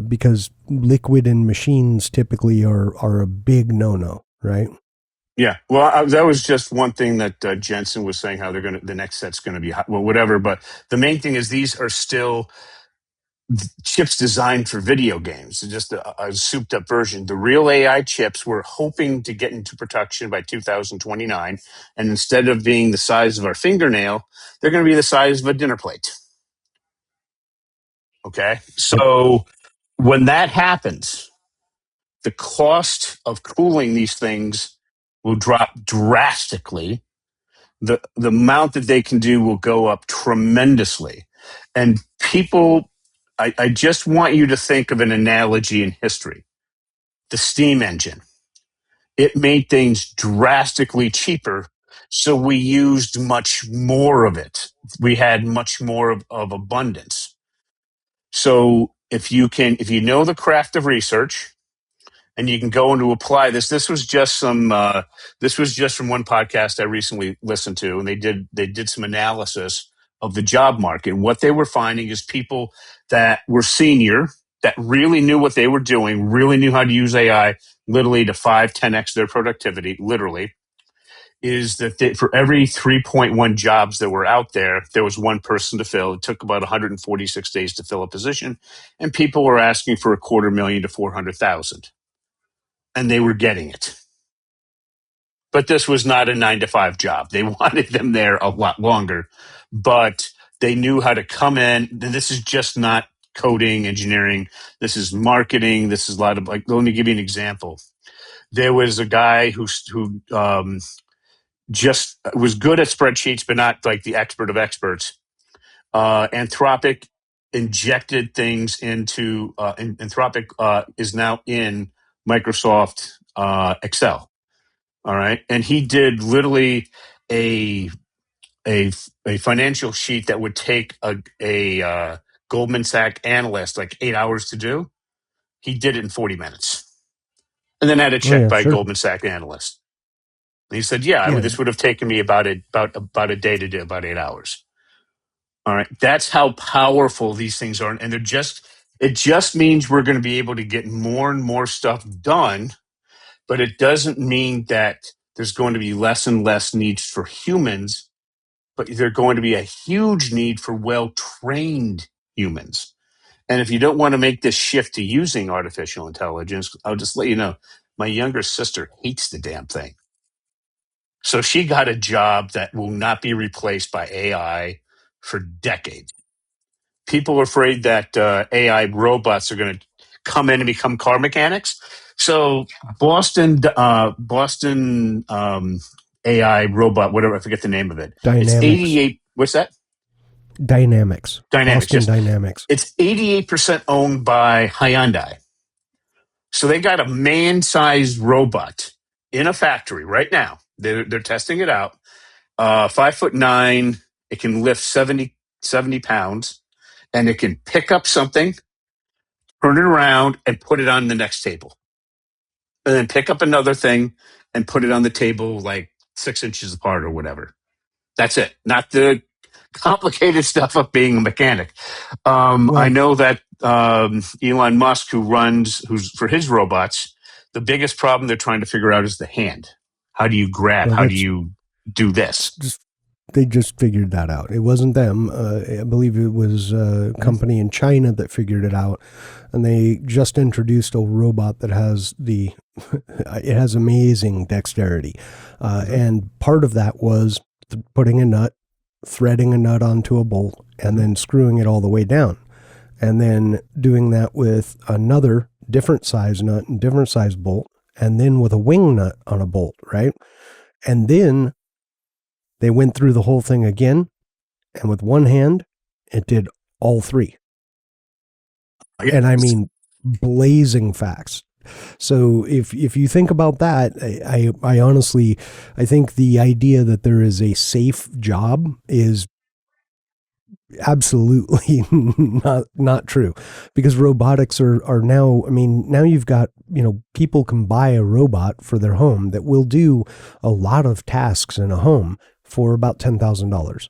because liquid in machines typically are a big no-no, right? Yeah, well, that was just one thing that Jensen was saying, how the next set's going to be hot, well, whatever. But the main thing is these are still chips designed for video games. It's just a souped up version. The real AI chips we're hoping to get into production by 2029. And instead of being the size of our fingernail, they're going to be the size of a dinner plate. Okay. So when that happens, the cost of cooling these things will drop drastically. The amount that they can do will go up tremendously. And people, I just want you to think of an analogy in history. The steam engine. It made things drastically cheaper, so we used much more of it. We had much more of abundance. So if you know the craft of research, and you can go and to apply this. This was just from one podcast I recently listened to, and they did some analysis of the job market. And what they were finding is people that were senior, that really knew what they were doing, really knew how to use AI, literally to 5-10x their productivity, literally, is that for every 3.1 jobs that were out there, there was one person to fill. It took about 146 days to fill a position, and people were asking for $250,000 to $400,000. And they were getting it. But this was not a 9-to-5 job. They wanted them there a lot longer, but they knew how to come in. This is just not coding, engineering. This is marketing. This is a lot of, like, let me give you an example. There was a guy who just was good at spreadsheets, but not like the expert of experts. Anthropic injected things into, Anthropic is now in Microsoft Excel. All right. And he did literally a financial sheet that would take a Goldman Sachs analyst like 8 hours to do. He did it in 40 minutes and then had it checked by a Goldman Sachs analyst. And he said, this would have taken me about a day to do, about 8 hours. All right. That's how powerful these things are. And it just means we're going to be able to get more and more stuff done, but it doesn't mean that there's going to be less and less needs for humans, but there's going to be a huge need for well-trained humans. And if you don't want to make this shift to using artificial intelligence, I'll just let you know, my younger sister hates the damn thing. So she got a job that will not be replaced by AI for decades. People are afraid that AI robots are going to come in and become car mechanics. So Boston AI robot, whatever, I forget the name of it. It's Dynamics. 88. What's that? Dynamics. Dynamics. Boston Yes. Dynamics. It's 88% owned by Hyundai. So they got a man-sized robot in a factory right now. They're testing it out. 5'9". It can lift 70 pounds, and it can pick up something, turn it around, and put it on the next table, and then pick up another thing and put it on the table like 6 inches apart or whatever. That's it. Not the complicated stuff of being a mechanic. I know that Elon Musk, who's for his robots, the biggest problem they're trying to figure out is the hand. How do you grab? How do you do this? They just figured that out. It wasn't them. I believe it was a company in China that figured it out, and they just introduced a robot that has it has amazing dexterity, and part of that was putting a nut, threading a nut onto a bolt, and then screwing it all the way down, and then doing that with another different size nut and different size bolt, and then with a wing nut on a bolt, right? And then they went through the whole thing again, and with one hand, it did all three. And I mean, blazing facts. So if you think about that, I honestly, I think the idea that there is a safe job is absolutely not true, because robotics are now, I mean, now you've got, people can buy a robot for their home that will do a lot of tasks in a home for about $10,000.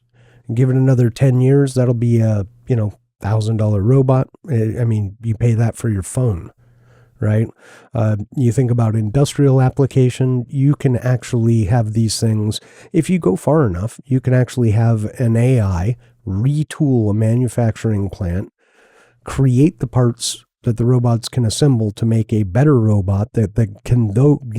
Give it another 10 years, that'll be a, $1,000 robot. I mean, you pay that for your phone, right? You think about industrial application, you can actually have these things. If you go far enough, you can actually have an AI retool a manufacturing plant, create the parts that the robots can assemble to make a better robot that can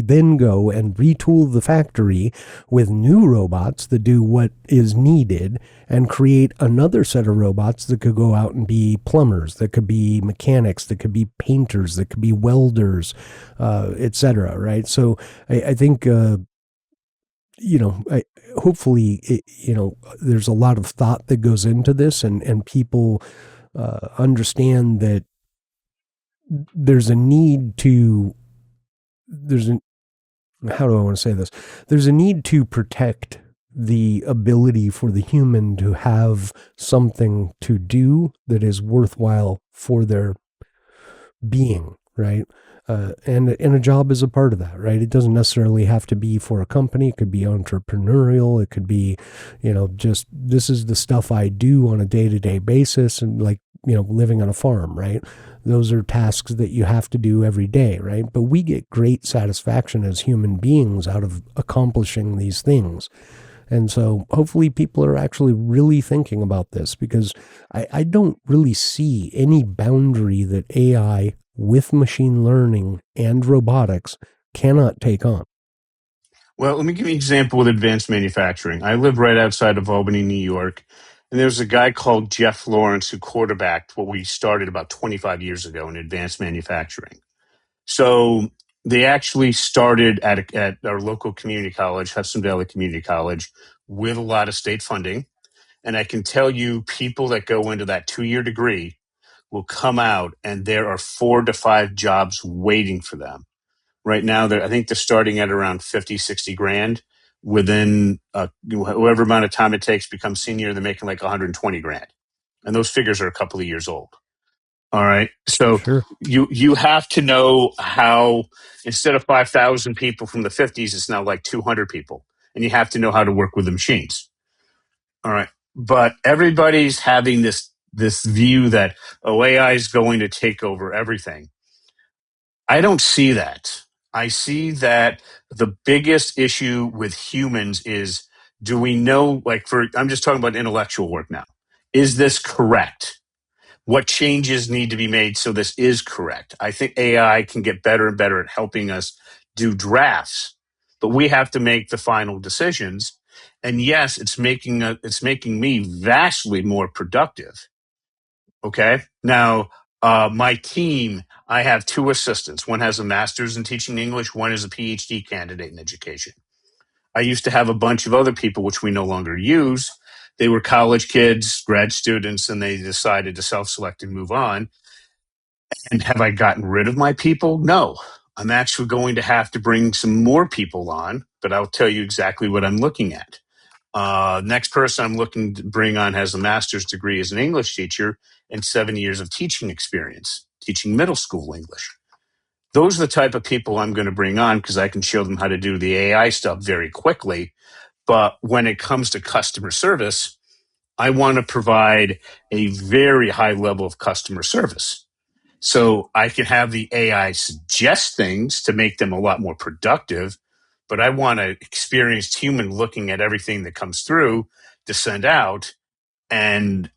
then go and retool the factory with new robots that do what is needed, and create another set of robots that could go out and be plumbers, that could be mechanics, that could be painters, that could be welders, etc. Right? So I think hopefully there's a lot of thought that goes into this, and people understand that there's a need to protect the ability for the human to have something to do that is worthwhile for their being, right? And a job is a part of that, right? It doesn't necessarily have to be for a company. It could be entrepreneurial. It could be, just this is the stuff I do on a day-to-day basis, and like, living on a farm, right? Those are tasks that you have to do every day, right? But we get great satisfaction as human beings out of accomplishing these things. And so hopefully people are actually really thinking about this, because I don't really see any boundary that AI with machine learning and robotics cannot take on. Well, let me give you an example with advanced manufacturing. I live right outside of Albany, New York, and there's a guy called Jeff Lawrence who quarterbacked what we started about 25 years ago in advanced manufacturing. So they actually started at our local community college, Hudson Valley Community College, with a lot of state funding. And I can tell you, people that go into that 2-year degree will come out, and there are 4 to 5 jobs waiting for them. Right now, I think they're starting at around 50, 60 grand. Within whatever amount of time it takes to become senior, they're making like 120 grand. And those figures are a couple of years old. All right. So Sure. you have to know how, instead of 5,000 people from the 50s, it's now like 200 people. And you have to know how to work with the machines. All right. But everybody's having this view that, AI is going to take over everything. I don't see that. I see that the biggest issue with humans is, do we know, I'm just talking about intellectual work now. Is this correct? what changes need to be made so this is correct. I think AI can get better and better at helping us do drafts, but we have to make the final decisions. And yes, it's making me vastly more productive. Okay. Now, my team, I have two assistants. One has a master's in teaching English. One is a PhD candidate in education. I used to have a bunch of other people, which we no longer use. They were college kids, grad students, and they decided to self-select and move on. And have I gotten rid of my people? No. I'm actually going to have to bring some more people on, but I'll tell you exactly what I'm looking at. Next person I'm looking to bring on has a master's degree as an English teacher and 7 years of teaching experience, teaching middle school English. Those are the type of people I'm going to bring on because I can show them how to do the AI stuff very quickly. But when it comes to customer service, I want to provide a very high level of customer service. So I can have the AI suggest things to make them a lot more productive, but I want an experienced human looking at everything that comes through to send out. And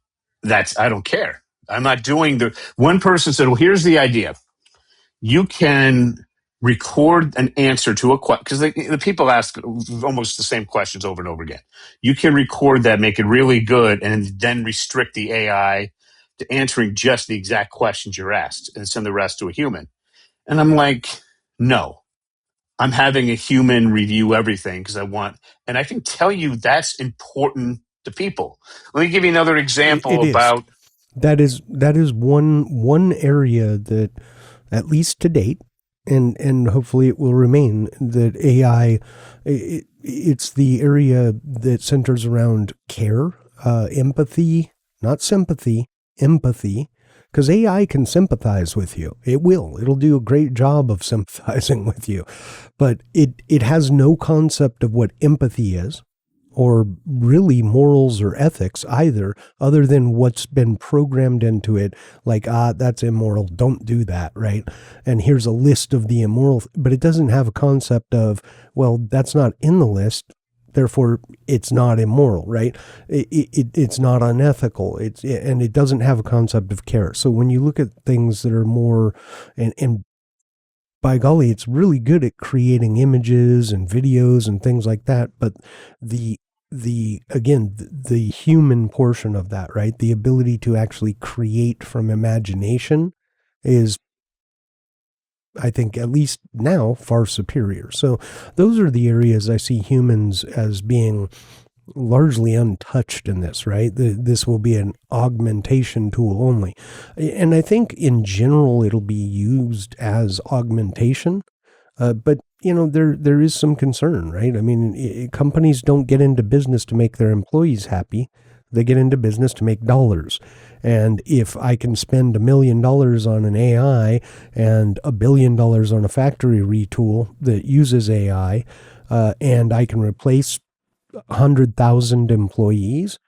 I don't care. I'm not doing one person said, well, here's the idea. You can record an answer to a question, because the people ask almost the same questions over and over again. You can record that, make it really good, and then restrict the AI to answering just the exact questions you're asked and send the rest to a human. And I'm like, no, I'm having a human review everything because and I can tell you that's important to people. Let me give you another example It is. about. That is one area that, at least to date, and hopefully it will remain, that AI, it's the area that centers around care, empathy, not sympathy, empathy, because AI can sympathize with you. It'll do a great job of sympathizing with you, but it has no concept of what empathy is, or really morals or ethics either, other than what's been programmed into it, like, that's immoral, don't do that, right? And here's a list of the immoral, but it doesn't have a concept of, well, that's not in the list, therefore it's not immoral, right? It's not unethical, and it doesn't have a concept of care. So when you look at things that are more, and by golly, it's really good at creating images and videos and things like that. But the human portion of that, right? The ability to actually create from imagination is, I think, at least now, far superior. So those are the areas I see humans as being largely untouched in this, right? This will be an augmentation tool only. And I think in general, it'll be used as augmentation. But, there is some concern, right? I mean, companies don't get into business to make their employees happy. They get into business to make dollars. And if I can spend $1 million on an AI and $1 billion on a factory retool that uses AI, and I can replace 100,000 employees,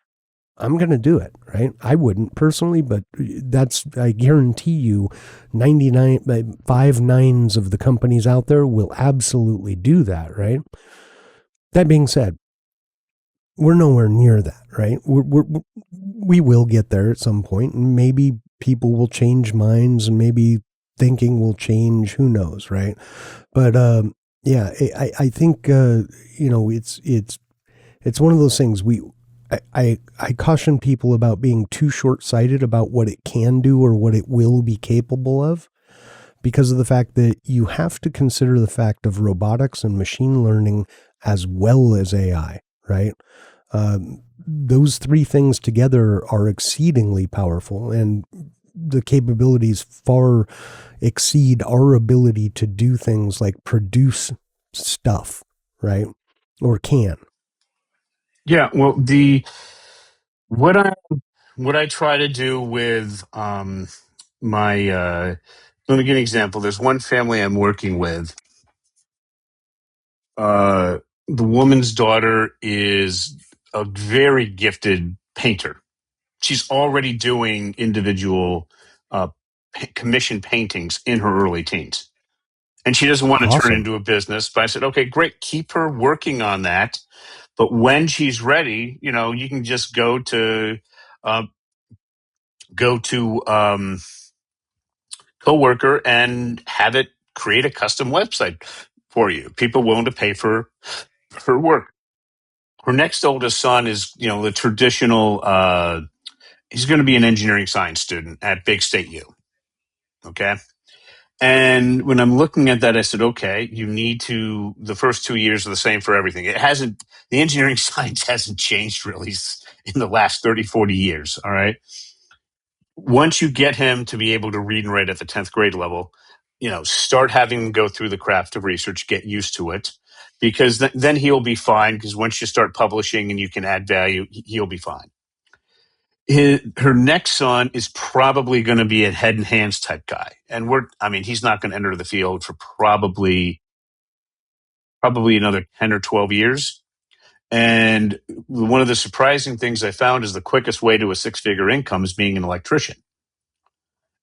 I'm going to do it, right? I wouldn't personally, but I guarantee you 5/9 of the companies out there will absolutely do that, right? That being said, we're nowhere near that, right? We will get there at some point, and maybe people will change minds, and maybe thinking will change, who knows, right? But yeah, I think it's one of those things. I caution people about being too short-sighted about what it can do or what it will be capable of, because of the fact that you have to consider the fact of robotics and machine learning as well as AI, right? Those three things together are exceedingly powerful, and the capabilities far exceed our ability to do things like produce stuff, right? Or can. Yeah, well, what I try to do with my let me give you an example. There's one family I'm working with. The woman's daughter is a very gifted painter. She's already doing individual commission paintings in her early teens. And she doesn't want to turn it Awesome. into a business. But I said, okay, great. Keep her working on that. But when she's ready, you can just go to go to Coworker and have it create a custom website for you. People willing to pay for her work. Her next oldest son is, the traditional. He's going to be an engineering science student at Big State U. Okay. And when I'm looking at that, I said, okay, the first 2 years are the same for everything. The engineering science hasn't changed really in the last 30, 40 years. All right. Once you get him to be able to read and write at the 10th grade level, start having him go through the craft of research, get used to it, because then he'll be fine. Because once you start publishing and you can add value, he'll be fine. Her next son is probably going to be a head and hands type guy. And he's not going to enter the field for probably another 10 or 12 years. And one of the surprising things I found is the quickest way to a 6-figure income is being an electrician.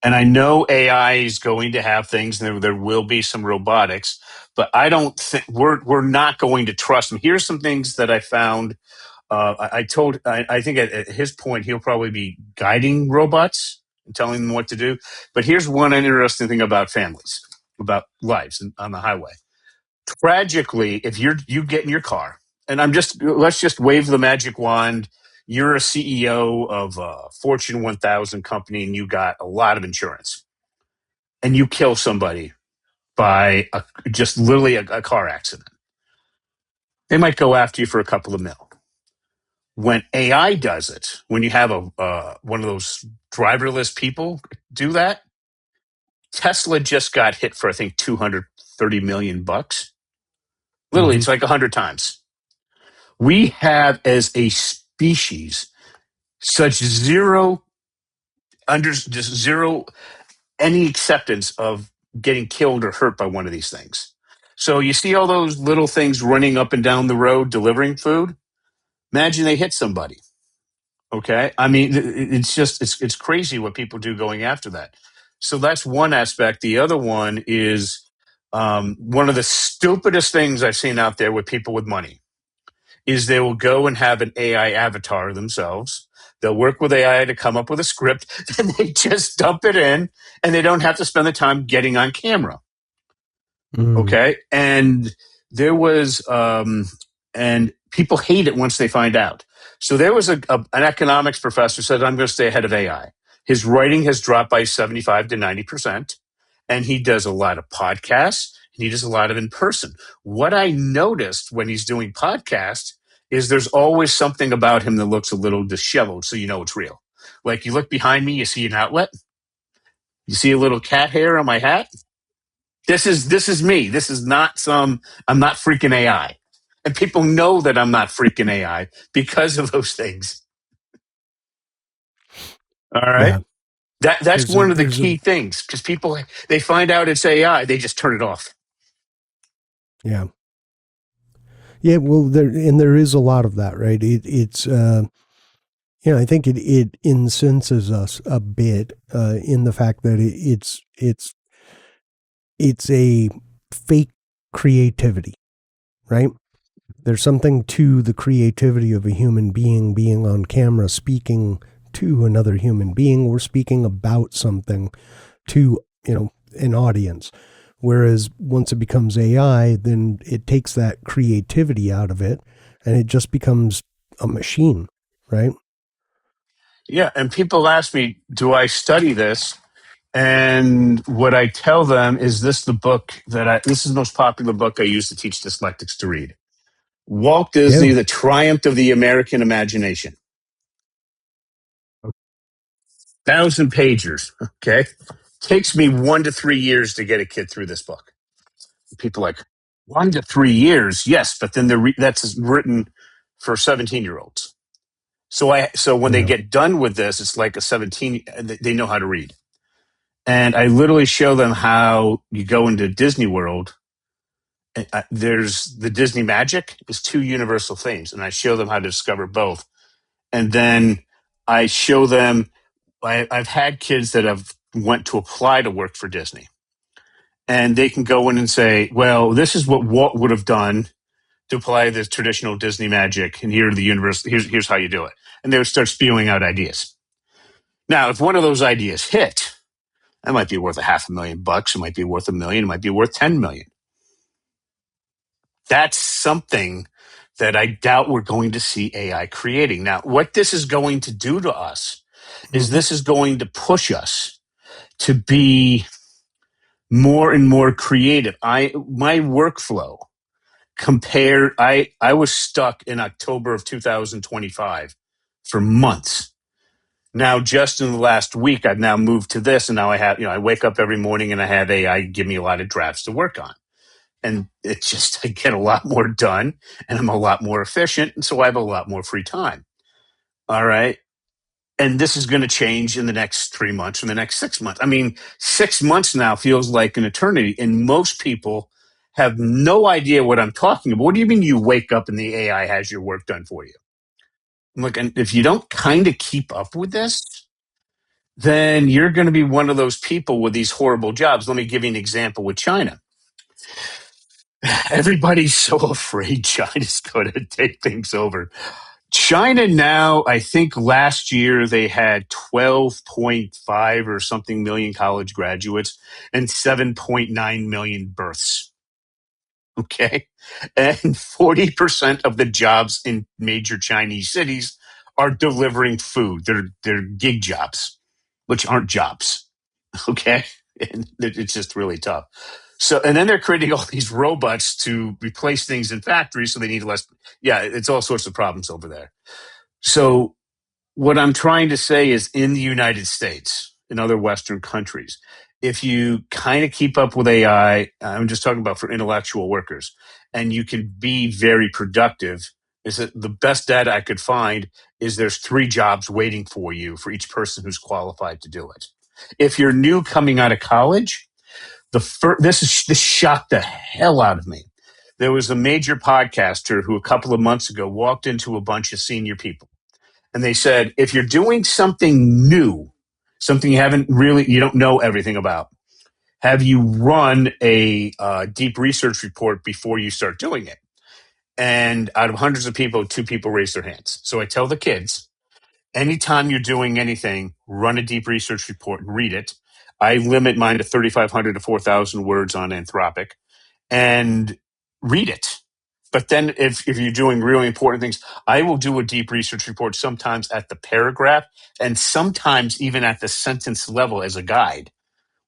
And I know AI is going to have things, and there will be some robotics, but I don't think we're not going to trust them. Here's some things that I found. I think at his point, he'll probably be guiding robots and telling them what to do. But here's one interesting thing about families, about lives on the highway. Tragically, if you get in your car, and let's just wave the magic wand. You're a CEO of a Fortune 1000 company, and you got a lot of insurance, and you kill somebody by just literally a car accident. They might go after you for a couple of mil. When AI does it, when you have one of those driverless people do that, Tesla just got hit for I think $230 million. Literally, it's like 100 times. We have, as a species, such zero any acceptance of getting killed or hurt by one of these things. So you see all those little things running up and down the road delivering food. Imagine they hit somebody. Okay, it's crazy what people do going after that. So that's one aspect. The other one is one of the stupidest things I've seen out there with people with money is they will go and have an AI avatar themselves. They'll work with AI to come up with a script, and they just dump it in, and they don't have to spend the time getting on camera. Okay, and there was and people hate it once they find out. So there was an economics professor said, I'm going to stay ahead of AI. His writing has dropped by 75 to 90%, and he does a lot of podcasts, and he does a lot of in person. What I noticed when he's doing podcasts is there's always something about him that looks a little disheveled, so you know it's real. Like you look behind me, you see an outlet. You see a little cat hair on my hat. This is me. This is not I'm not freaking AI. And people know that I'm not freaking AI because of those things. All right. Yeah. That's one of the key things, because people, they find out it's AI, they just turn it off. Yeah. Yeah. Well, there is a lot of that, right? It's, I think it incenses us a bit in the fact that it's a fake creativity, right? There's something to the creativity of a human being on camera, speaking to another human being, or speaking about something to, an audience. Whereas once it becomes AI, then it takes that creativity out of it, and it just becomes a machine, right? Yeah. And people ask me, do I study this? And what I tell them is this is the most popular book I use to teach dyslexics to read. Walt Disney, Yeah. The Triumph of the American Imagination. 1,000 pagers. Okay. Takes me 1 to 3 years to get a kid through this book. People are like, 1 to 3 years. Yes. But then that's written for 17-year-olds. So when they get done with this, it's like a 17, they know how to read. And I literally show them how you go into Disney World. There's the Disney magic is 2 universal themes, and I show them how to discover both. And then I show them, I've had kids that have went to apply to work for Disney, and they can go in and say, well, this is what Walt would have done to apply the traditional Disney magic, and here's how you do it. And they would start spewing out ideas. Now, if one of those ideas hit, that might be worth $500,000. It might be worth $1 million. It might be worth 10 million. That's something that I doubt we're going to see AI creating. Now, what this is going to do to us is this is going to push us to be more and more creative. My workflow I was stuck in October of 2025 for months. Now, just in the last week, I've now moved to this, and now I wake up every morning and I have AI give me a lot of drafts to work on. And it's just, I get a lot more done and I'm a lot more efficient. And so I have a lot more free time. All right. And this is going to change in the next 3 months, in the next 6 months. I mean, 6 months now feels like an eternity. And most people have no idea what I'm talking about. What do you mean you wake up and the AI has your work done for you? Look, and if you don't kind of keep up with this, then you're going to be one of those people with these horrible jobs. Let me give you an example with China. Everybody's so afraid China's going to take things over. China now, I think last year they had 12.5 or something million college graduates and 7.9 million births. Okay. And 40% of the jobs in major Chinese cities are delivering food. They're gig jobs, which aren't jobs. Okay. And it's just really tough. So, and then they're creating all these robots to replace things in factories. So they need less. Yeah, it's all sorts of problems over there. So what I'm trying to say is in the United States, in other Western countries, if you kind of keep up with AI, I'm just talking about for intellectual workers, and you can be very productive, is that the best data I could find is there's 3 jobs waiting for you for each person who's qualified to do it. If you're new coming out of college, this shocked the hell out of me. There was a major podcaster who a couple of months ago walked into a bunch of senior people, and they said, if you're doing something new, something you don't know everything about, have you run a deep research report before you start doing it? And out of hundreds of people, 2 people raised their hands. So I tell the kids, anytime you're doing anything, run a deep research report and read it. I limit mine to 3,500 to 4,000 words on Anthropic, and read it. But then if you're doing really important things, I will do a deep research report sometimes at the paragraph and sometimes even at the sentence level as a guide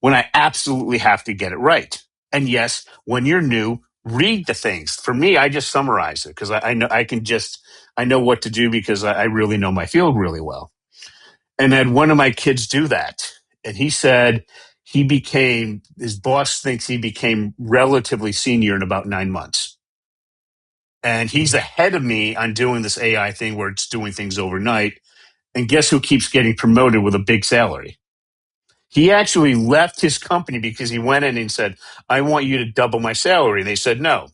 when I absolutely have to get it right. And yes, when you're new, read the things. For me, I just summarize it because I know I know what to do because I really know my field really well. And then one of my kids do that. And he said his boss thinks he became relatively senior in about 9 months. And he's ahead of me on doing this AI thing where it's doing things overnight. And guess who keeps getting promoted with a big salary? He actually left his company because he went in and said, I want you to double my salary. And they said no.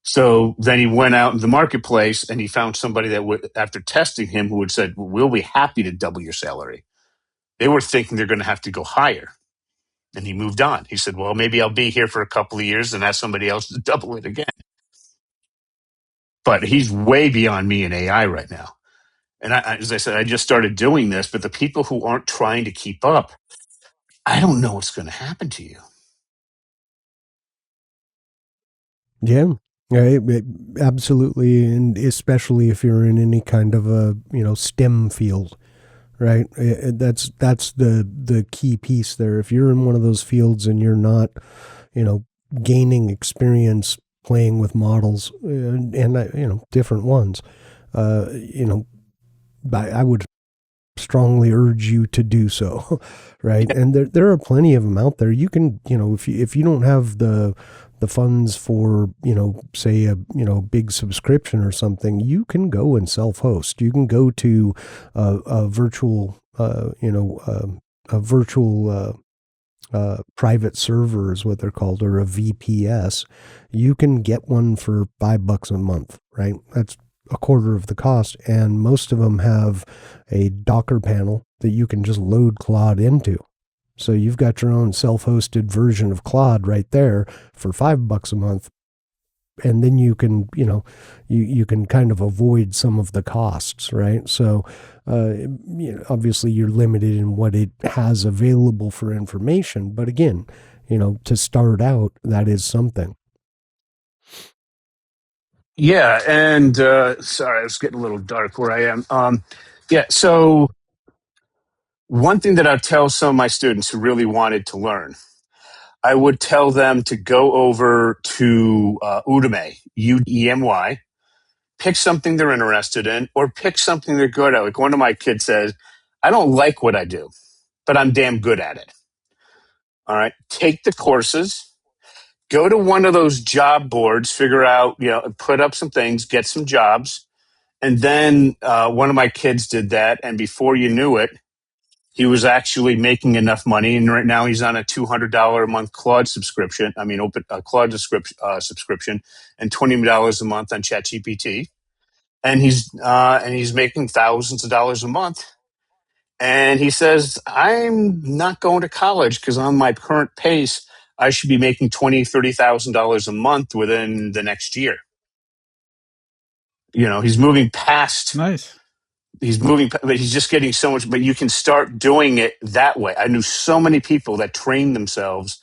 So then he went out in the marketplace and he found somebody that would, after testing him, who had said, we'll be happy to double your salary. They were thinking they're going to have to go higher. And he moved on. He said, well, maybe I'll be here for a couple of years and ask somebody else to double it again. But he's way beyond me in AI right now. And as I said, I just started doing this, but the people who aren't trying to keep up, I don't know what's going to happen to you. Yeah. Absolutely, and especially if you're in any kind of a STEM field, right? That's the key piece there. If you're in one of those fields and you're not, gaining experience playing with models and different ones, I would strongly urge you to do so, right? And there are plenty of them out there. You can, if you don't have the funds for, say a big subscription or something, you can go and self-host. You can go to a virtual private server is what they're called, or a VPS. You can get one for $5 a month, right? That's a quarter of the cost, and most of them have a Docker panel that you can just load Claude into. So you've got your own self-hosted version of Claude right there for $5 a month. and then you can, you can kind of avoid some of the costs, right? So, obviously you're limited in what it has available for information, but again, to start out, that is something. Yeah, and sorry, it's getting a little dark where I am. Yeah, so one thing that I tell some of my students who really wanted to learn, I would tell them to go over to Udemy, Udemy, pick something they're interested in, or pick something they're good at. Like one of my kids says, I don't like what I do, but I'm damn good at it. All right, take the courses, go to one of those job boards, figure out, put up some things, get some jobs. And then one of my kids did that. And before you knew it, he was actually making enough money. And right now he's on a $200 a month Claude subscription. I mean, open Claude subscription and $20 a month on ChatGPT. And he's making thousands of dollars a month. And he says, I'm not going to college because on my current pace, I should be making $20,000-$30,000 a month within the next year. He's moving past. Nice. But he's just getting so much. But you can start doing it that way. I knew so many people that trained themselves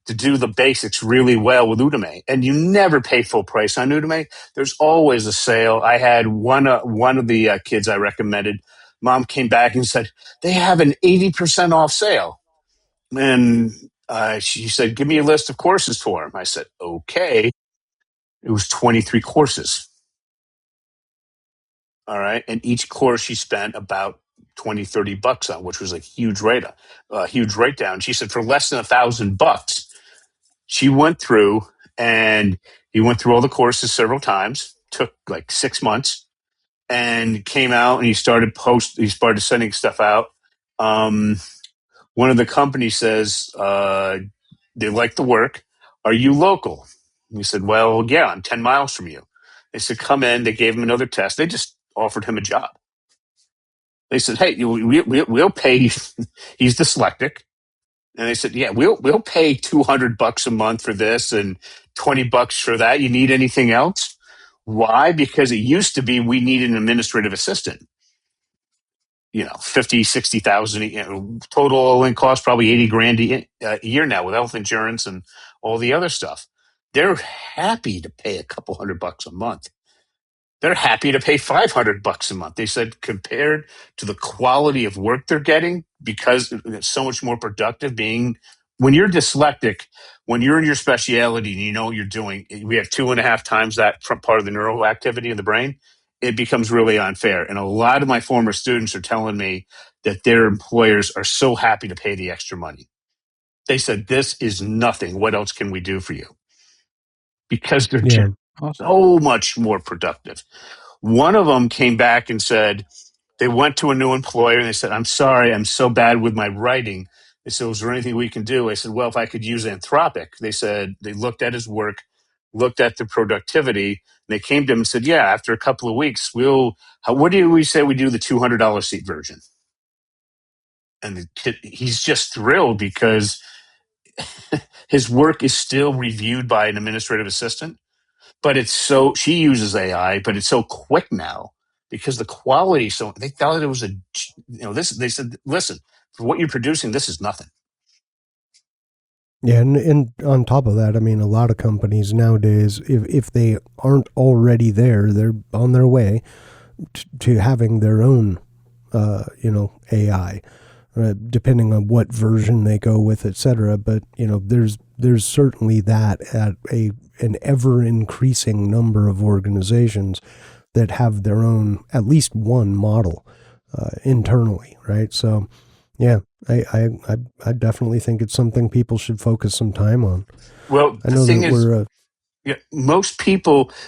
to do the basics really well with Udemy, and you never pay full price on Udemy. There's always a sale. I had one of the kids I recommended. Mom came back and said they have an 80% off sale, and she said, "Give me a list of courses for him." I said, "Okay." It was 23 courses. All right. And each course she spent about $20-$30 on, which was a huge huge write down. She said for less than $1,000, she went through and he went through all the courses several times, took like 6 months, and came out and he started sending stuff out. One of the companies says, they like the work. Are you local? And he said, well, yeah, I'm 10 miles from you. They said, come in. They gave him another test. They just offered him a job. They said, hey, we'll pay. He's dyslexic. And they said, yeah, we'll pay $200 a month for this and $20 for that. You need anything else? Why? Because it used to be we need an administrative assistant. 50, 60,000, total all-in cost, probably 80 grand a year now with health insurance and all the other stuff. They're happy to pay a couple $100 a month. They're happy to pay $500 a month. They said compared to the quality of work they're getting, because it's so much more productive when you're dyslexic, when you're in your specialty and you know what you're doing, we have 2.5 times that front part of the neural activity in the brain. It becomes really unfair. And a lot of my former students are telling me that their employers are so happy to pay the extra money. They said, this is nothing. What else can we do for you? Because they're just so much more productive. One of them came back and said they went to a new employer and they said, I'm sorry, I'm so bad with my writing. They said, is there anything we can do? I said, well, if I could use Anthropic. They said they looked at his work, looked at the productivity, and they came to him and said, yeah, after a couple of weeks, what do we say we do the $200 seat version? And the kid, he's just thrilled because his work is still reviewed by an administrative assistant. But she uses AI, but it's so quick now because the quality. So they thought it was they said, listen, for what you're producing, this is nothing. Yeah. And on top of that, I mean, a lot of companies nowadays, if they aren't already there, they're on their way to having their own, AI, depending on what version they go with, et cetera. But, there's certainly that at an ever increasing number of organizations that have their own, at least one model internally, right? So, yeah, I definitely think it's something people should focus some time on. Well, I know that we're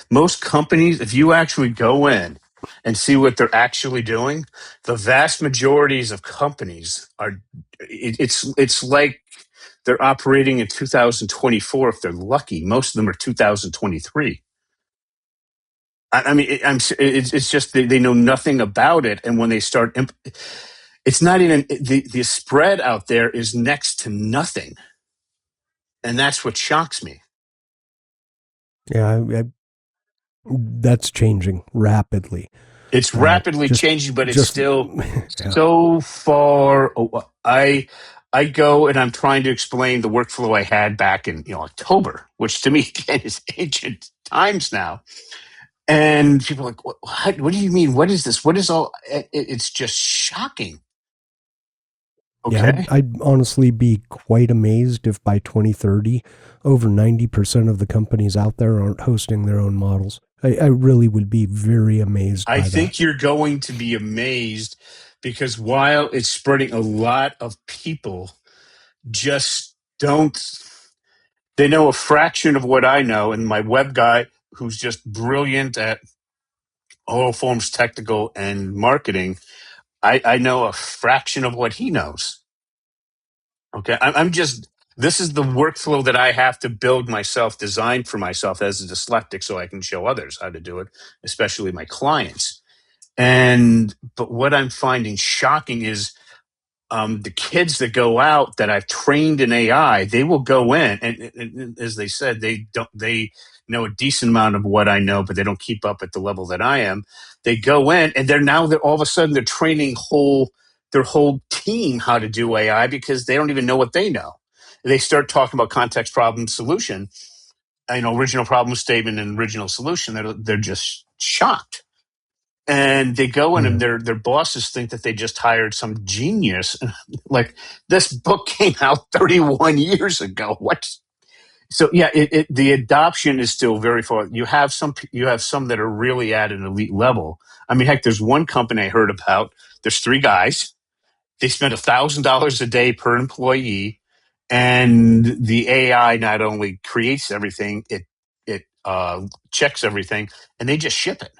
most companies, if you actually go in and see what they're actually doing, the vast majorities of companies it's like they're operating in 2024 if they're lucky. Most of them are 2023. I mean, it's just they know nothing about it, and when they start, it's not even the spread out there is next to nothing, and that's what shocks me. Yeah, that's changing rapidly. It's rapidly Just, changing, but it's just, still yeah, so far. I go and I'm trying to explain the workflow I had back in October, which to me again is ancient times now. And people are like, what do you mean? What is this? What is all? It's just shocking. yeah. Okay. I'd honestly be quite amazed if by 2030, over 90% of the companies out there aren't hosting their own models. I really would be very amazed I by that. think you're going to be amazed because while it's spreading, a lot of people just don't, they know a fraction of what I know. And my web guy, who's just brilliant at all forms technical and marketing, I know a fraction of what he knows. Okay. I'm just, this is the workflow that I have to build myself, design for myself as a dyslexic so I can show others how to do it, especially my clients. But what I'm finding shocking is the kids that go out that I've trained in AI, they will go in and as they said, they know a decent amount of what I know, but they don't keep up at the level that I am. They go in and they're all of a sudden they're training their whole team how to do AI because they don't even know what they know. They start talking about context, problem, solution, original problem statement and original solution. They're just shocked. And they go in Yeah. and their bosses think that they just hired some genius. Like, this book came out 31 years ago. What? So yeah, the adoption is still very far. You have some that are really at an elite level. I mean, heck, there's one company I heard about. There's three guys. They spend $1,000 a day per employee, and the AI not only creates everything, it checks everything, and they just ship it.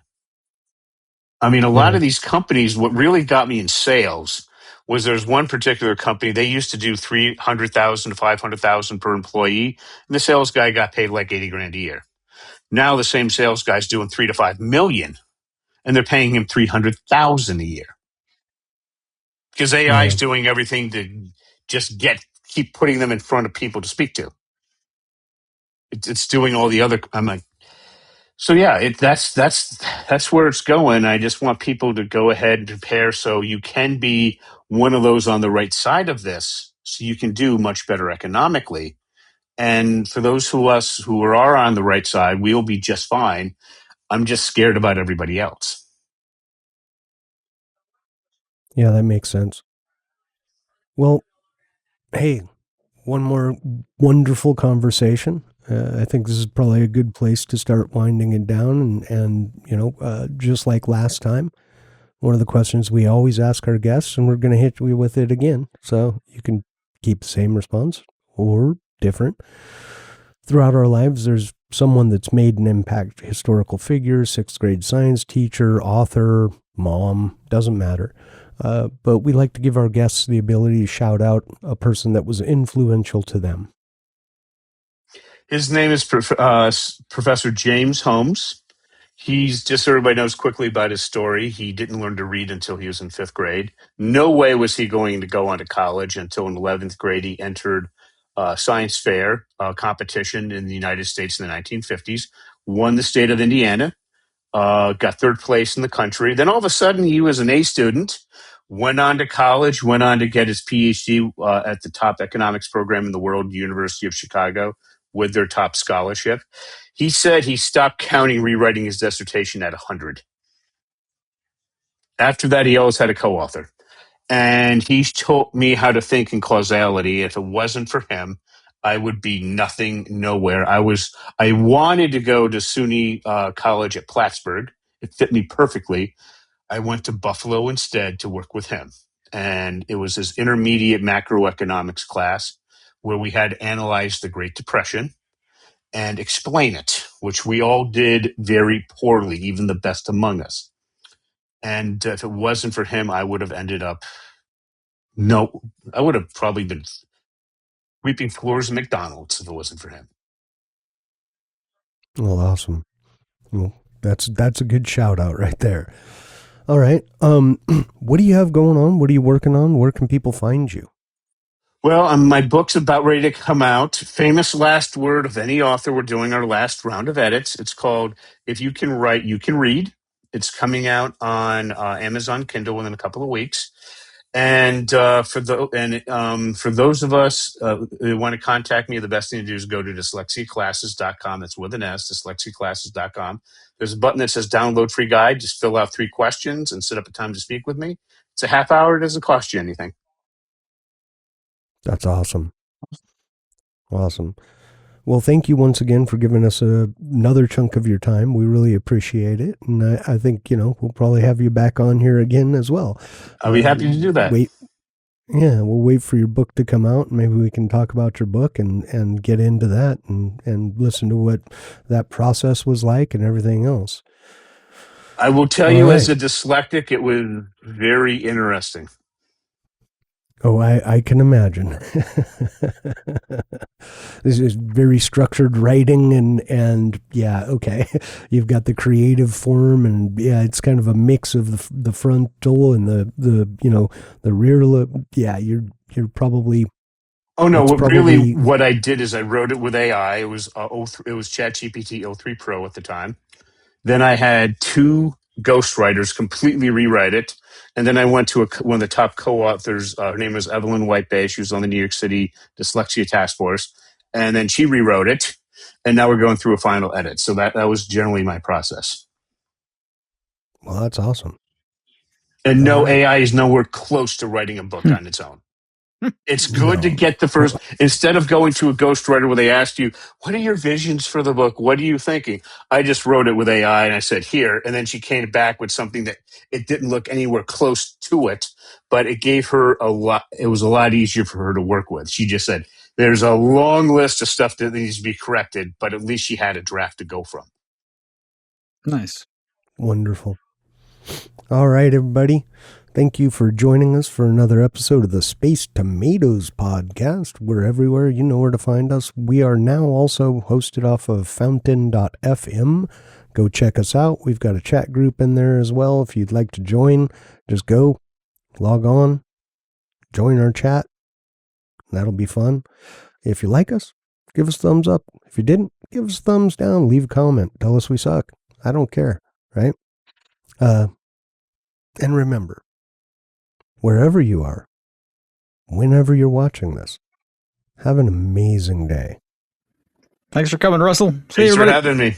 I mean, a lot Yeah. of these companies, what really got me in sales was there's one particular company, they used to do 300,000 to 500,000 per employee. And the sales guy got paid like 80 grand a year. Now the same sales guy's doing 3 to 5 million and they're paying him 300,000 a year because AI is Yeah. doing everything to just keep putting them in front of people to speak to. It's doing all the other, I'm like, so yeah, that's where it's going. I just want people to go ahead and prepare so you can be one of those on the right side of this, so you can do much better economically. And for those who us who are on the right side, we'll be just fine. I'm just scared about everybody else. Yeah, that makes sense. Well, hey, one more wonderful conversation. I think this is probably a good place to start winding it down. And just like last time, one of the questions we always ask our guests, and we're going to hit you with it again. So you can keep the same response or different. Throughout our lives, there's someone that's made an impact: historical figure, sixth grade science teacher, author, mom, doesn't matter. But we like to give our guests the ability to shout out a person that was influential to them. His name is Professor James Holmes. He's just so everybody knows quickly about his story. He didn't learn to read until he was in fifth grade. No way was he going to go on to college until in 11th grade he entered science fair competition in the United States in the 1950s, won the state of Indiana, got third place in the country. Then all of a sudden he was an A student, went on to college, went on to get his PhD at the top economics program in the world, the University of Chicago, with their top scholarship. He said he stopped counting, rewriting his dissertation at 100. After that, he always had a co-author. And he taught me how to think in causality. If it wasn't for him, I would be nothing, nowhere. I wanted to go to SUNY College at Plattsburgh. It fit me perfectly. I went to Buffalo instead to work with him. And it was his intermediate macroeconomics class where we had to analyze the Great Depression and explain it, which we all did very poorly, even the best among us. And if it wasn't for him, I would have ended up, no, I would have probably been sweeping floors at McDonald's if it wasn't for him. Well, awesome. Well, that's a good shout out right there. All right. What do you have going on? What are you working on? Where can people find you? Well, my book's about ready to come out. Famous last word of any author. We're doing our last round of edits. It's called "If You Can Write, You Can Read." It's coming out on Amazon Kindle within a couple of weeks. And for those of us who want to contact me, the best thing to do is go to dyslexiaclasses.com. That's with an S, dyslexiaclasses.com. There's a button that says download free guide. Just fill out 3 questions and set up a time to speak with me. It's a half hour. It doesn't cost you anything. That's awesome. Awesome. Well, thank you once again for giving us another chunk of your time. We really appreciate it. And I think, we'll probably have you back on here again as well. I'll be happy to do that. We'll wait for your book to come out. Maybe we can talk about your book and get into that and listen to what that process was like and everything else. I will tell you, as a dyslexic, it was very interesting. Oh, I can imagine. This is very structured writing and yeah, okay. You've got the creative form and yeah, it's kind of a mix of the frontal and the rear lip. Yeah, you're probably. Oh no! What I did is I wrote it with AI. It was ChatGPT 03 Pro at the time. Then I had 2 ghostwriters completely rewrite it. And then I went to one of the top co-authors. Her name was Evelyn White Bay. She was on the New York City Dyslexia Task Force. And then she rewrote it. And now we're going through a final edit. So that was generally my process. Well, that's awesome. And AI is nowhere close to writing a book on its own. It's good to get the first, instead of going to a ghostwriter where they asked you, what are your visions for the book? What are you thinking? I just wrote it with AI and I said, here. And then she came back with something that it didn't look anywhere close to it, but it gave her it was a lot easier for her to work with. She just said, there's a long list of stuff that needs to be corrected, but at least she had a draft to go from. Nice. Wonderful. All right, everybody. Thank you for joining us for another episode of the Space Tomatoes podcast. We're everywhere. You know where to find us. We are now also hosted off of fountain.fm. Go check us out. We've got a chat group in there as well. If you'd like to join, just go, log on, join our chat. That'll be fun. If you like us, give us a thumbs up. If you didn't, give us a thumbs down. Leave a comment. Tell us we suck. I don't care, right? And remember, wherever you are, whenever you're watching this, have an amazing day. Thanks for coming, Russell. Thanks for having me.